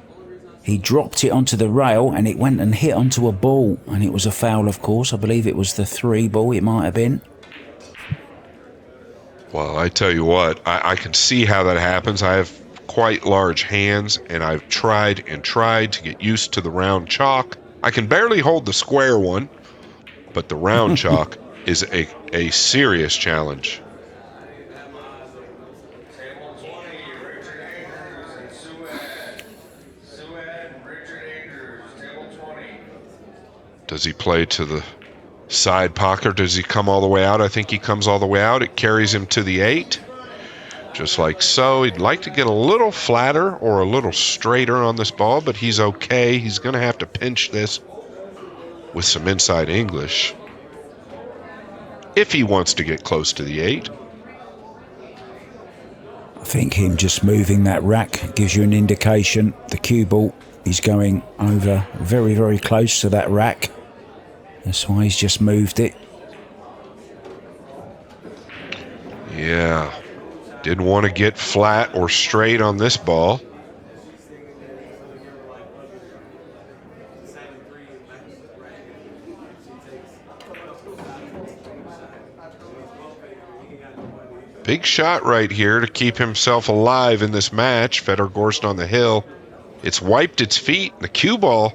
he dropped it onto the rail and it went and hit onto a ball, and it was a foul, of course. I believe it was the 3 ball, it might have been. Well, I tell you what, I can see how that happens. I have quite large hands, and I've tried and tried to get used to the round chalk. I can barely hold the square one, but the round chalk is a serious challenge. Does he play to the side pocket, or does he come all the way out? I think he comes all the way out. It carries him to the 8. Just like so. He'd like to get a little flatter or a little straighter on this ball, but he's okay. He's going to have to pinch this with some inside English if he wants to get close to the 8. I think him just moving that rack gives you an indication. The cue ball is going over very, very close to that rack. That's why he's just moved it. Yeah. Didn't want to get flat or straight on this ball. Big shot right here to keep himself alive in this match. Fedor Gorst on the hill. It's wiped its feet. The cue ball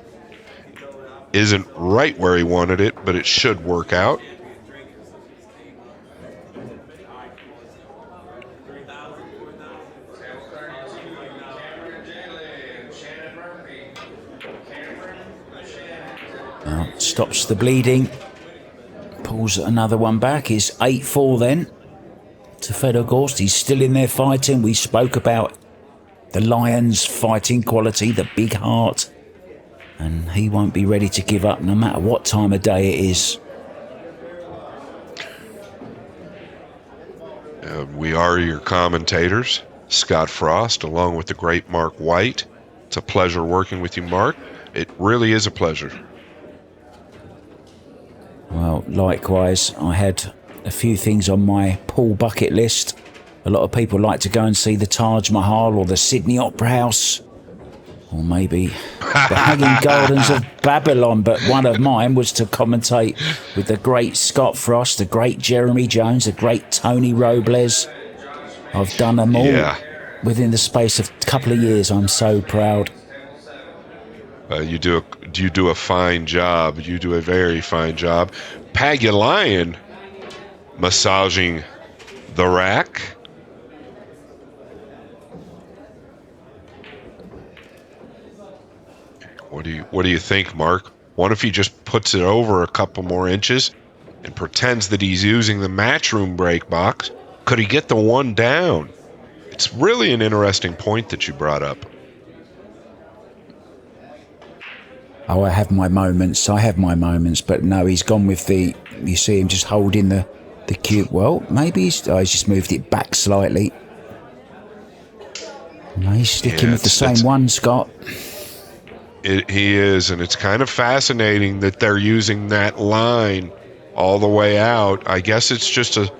isn't right where he wanted it, but it should work out. Stops the bleeding. Pulls another one back. It's 8-4 then to Fedor Gorst. He's still in there fighting. We spoke about the Lions' fighting quality, the big heart. And he won't be ready to give up no matter what time of day it is. We are your commentators, Scott Frost, along with the great Mark White. It's a pleasure working with you, Mark. It really is a pleasure. Well, likewise, I had a few things on my pool bucket list. A lot of people like to go and see the Taj Mahal or the Sydney Opera House, or maybe the Hanging Gardens of Babylon, but one of mine was to commentate with the great Scott Frost, the great Jeremy Jones, the great Tony Robles. I've done them all within the space of a couple of years. I'm so proud. You do a fine job. You do a very fine job. Pagulayan massaging the rack. What do you think, Mark? What if he just puts it over a couple more inches and pretends that he's using the matchroom break box. Could he get the one down? It's really an interesting point that you brought up. Oh, I have my moments, but no, he's gone with you see him just holding the cube. Well, maybe he's just moved it back slightly. No, he's sticking with the same one, Scott. He is, and it's kind of fascinating that they're using that line all the way out. I guess it's just a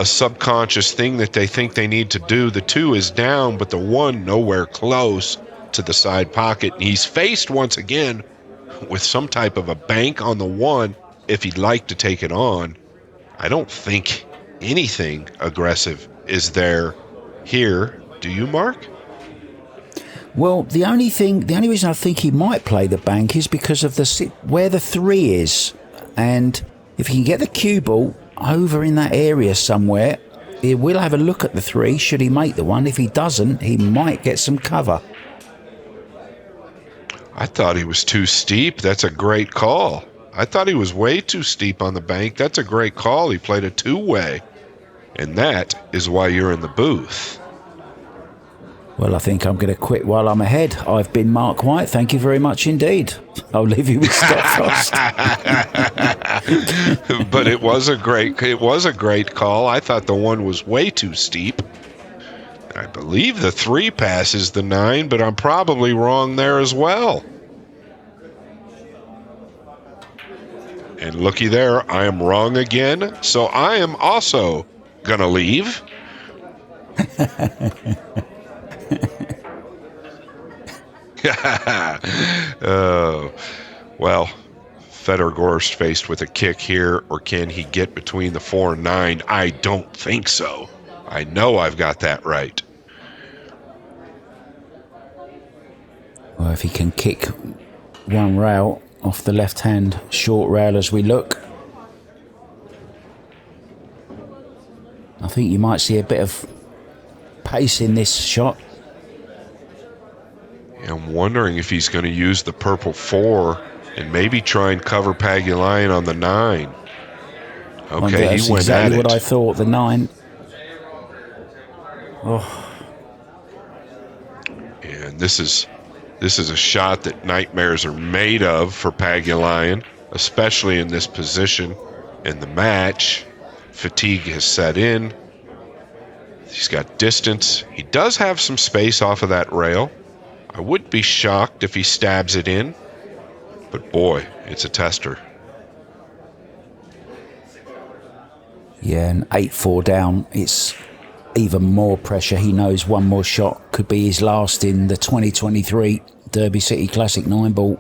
subconscious thing that they think they need to do. The 2 is down, but the 1 nowhere close to the side pocket. And he's faced once again with some type of a bank on the 1 if he'd like to take it on. I don't think anything aggressive is there here. Do you, Mark? Well, the only reason I think he might play the bank is because of where the 3 is, and if he can get the cue ball over in that area somewhere, he will have a look at the 3. Should he make the 1? If he doesn't, he might get some cover. I thought he was too steep. That's a great call. I thought he was way too steep on the bank. That's a great call. He played a 2-way, and that is why you're in the booth. Well, I think I'm going to quit while I'm ahead. I've been Mark White. Thank you very much indeed. I'll leave you with Scott Frost. But it was a great call. I thought the 1 was way too steep. I believe the 3 passes the 9, but I'm probably wrong there as well. And looky there, I am wrong again. So I am also going to leave. Oh, well, Fedor Gorst faced with a kick here, or can he get between the 4 and 9? I don't think so. I know I've got that right. Well, if he can kick one rail off the left-hand short rail as we look, I think you might see a bit of pace in this shot. I'm wondering if he's going to use the purple 4 and maybe try and cover Pagulayan on the 9. Okay, he went exactly at it. What I thought, the 9. Oh. And this is a shot that nightmares are made of for Pagulayan, especially in this position in the match. Fatigue has set in. He's got distance. He does have some space off of that rail. I wouldn't be shocked if he stabs it in, but boy, it's a tester. Yeah, and 8-4 down, it's even more pressure. He knows one more shot could be his last in the 2023 Derby City Classic 9 ball.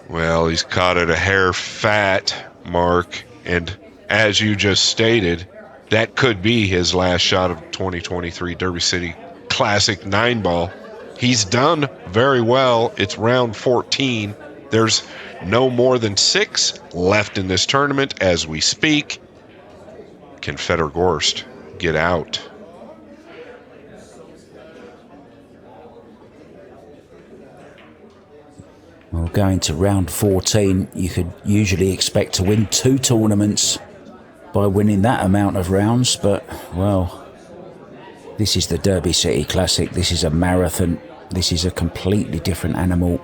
Well, he's caught it a hair fat, Mark, and as you just stated, that could be his last shot of 2023 Derby City Classic 9 ball. He's done very well. It's round 14. There's no more than 6 left in this tournament as we speak. Can Fedor Gorst get out? Well, going to round 14, you could usually expect to win 2 tournaments by winning that amount of rounds, but, well, this is the Derby City Classic. This is a marathon. This is a completely different animal.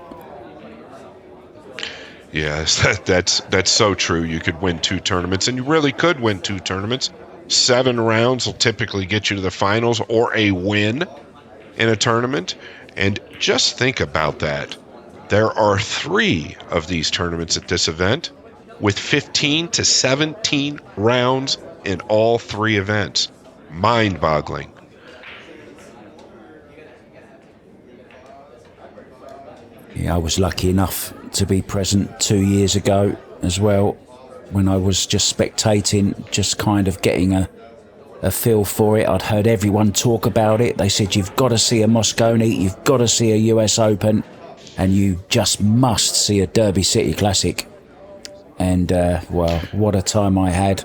Yes, that's so true. You could win 2 tournaments, and you really could win 2 tournaments. 7 rounds will typically get you to the finals or a win in a tournament. And just think about that. There are 3 of these tournaments at this event, with 15 to 17 rounds in all 3 events. Mind-boggling. Yeah, I was lucky enough to be present 2 years ago as well, when I was just spectating, just kind of getting a feel for it. I'd heard everyone talk about it. They said, you've got to see a Mosconi, you've got to see a US Open, and you just must see a Derby City Classic. And, well, what a time I had.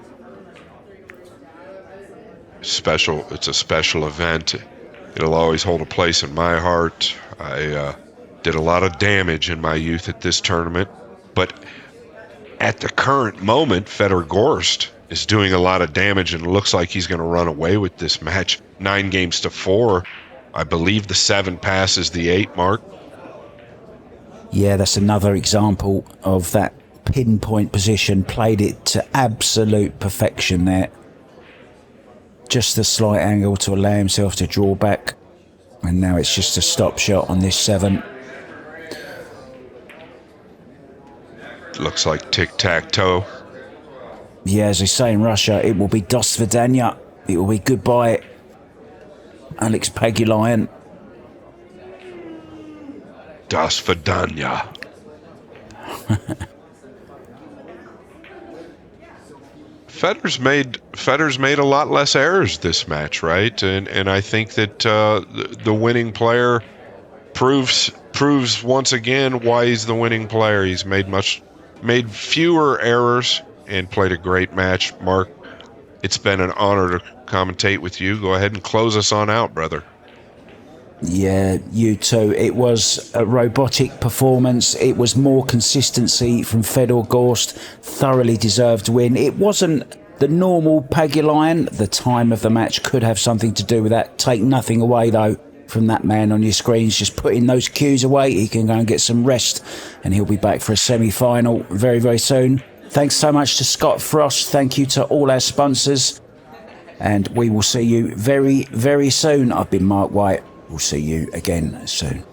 It's a special event. It'll always hold a place in my heart. Did a lot of damage in my youth at this tournament. But at the current moment, Fedor Gorst is doing a lot of damage and looks like he's going to run away with this match. 9-4. I believe the 7 passes the 8 mark. Yeah, that's another example of that pinpoint position. Played it to absolute perfection there. Just the slight angle to allow himself to draw back. And now it's just a stop shot on this 7. Looks like tic-tac-toe. Yeah, as they say in Russia, it will be do svidaniya. It will be goodbye, Alex Pagulayan. Das Vidanya. Fedor's made a lot less errors this match, right? And I think that the winning player proves once again why he's the winning player. He's made fewer errors and played a great match. Mark, it's been an honor to commentate with you. Go ahead and close us on out, brother. Yeah, you too. It was a robotic performance. It was more consistency from Fedor Gorst. Thoroughly deserved win. It wasn't the normal Pagulayan. The time of the match could have something to do with that. Take nothing away, though, from that man on your screens. Just putting those cues away. He can go and get some rest, and he'll be back for a semi-final very, very soon. Thanks so much to Scott Frost. Thank you to all our sponsors. And we will see you very, very soon. I've been Mark White. We'll see you again soon.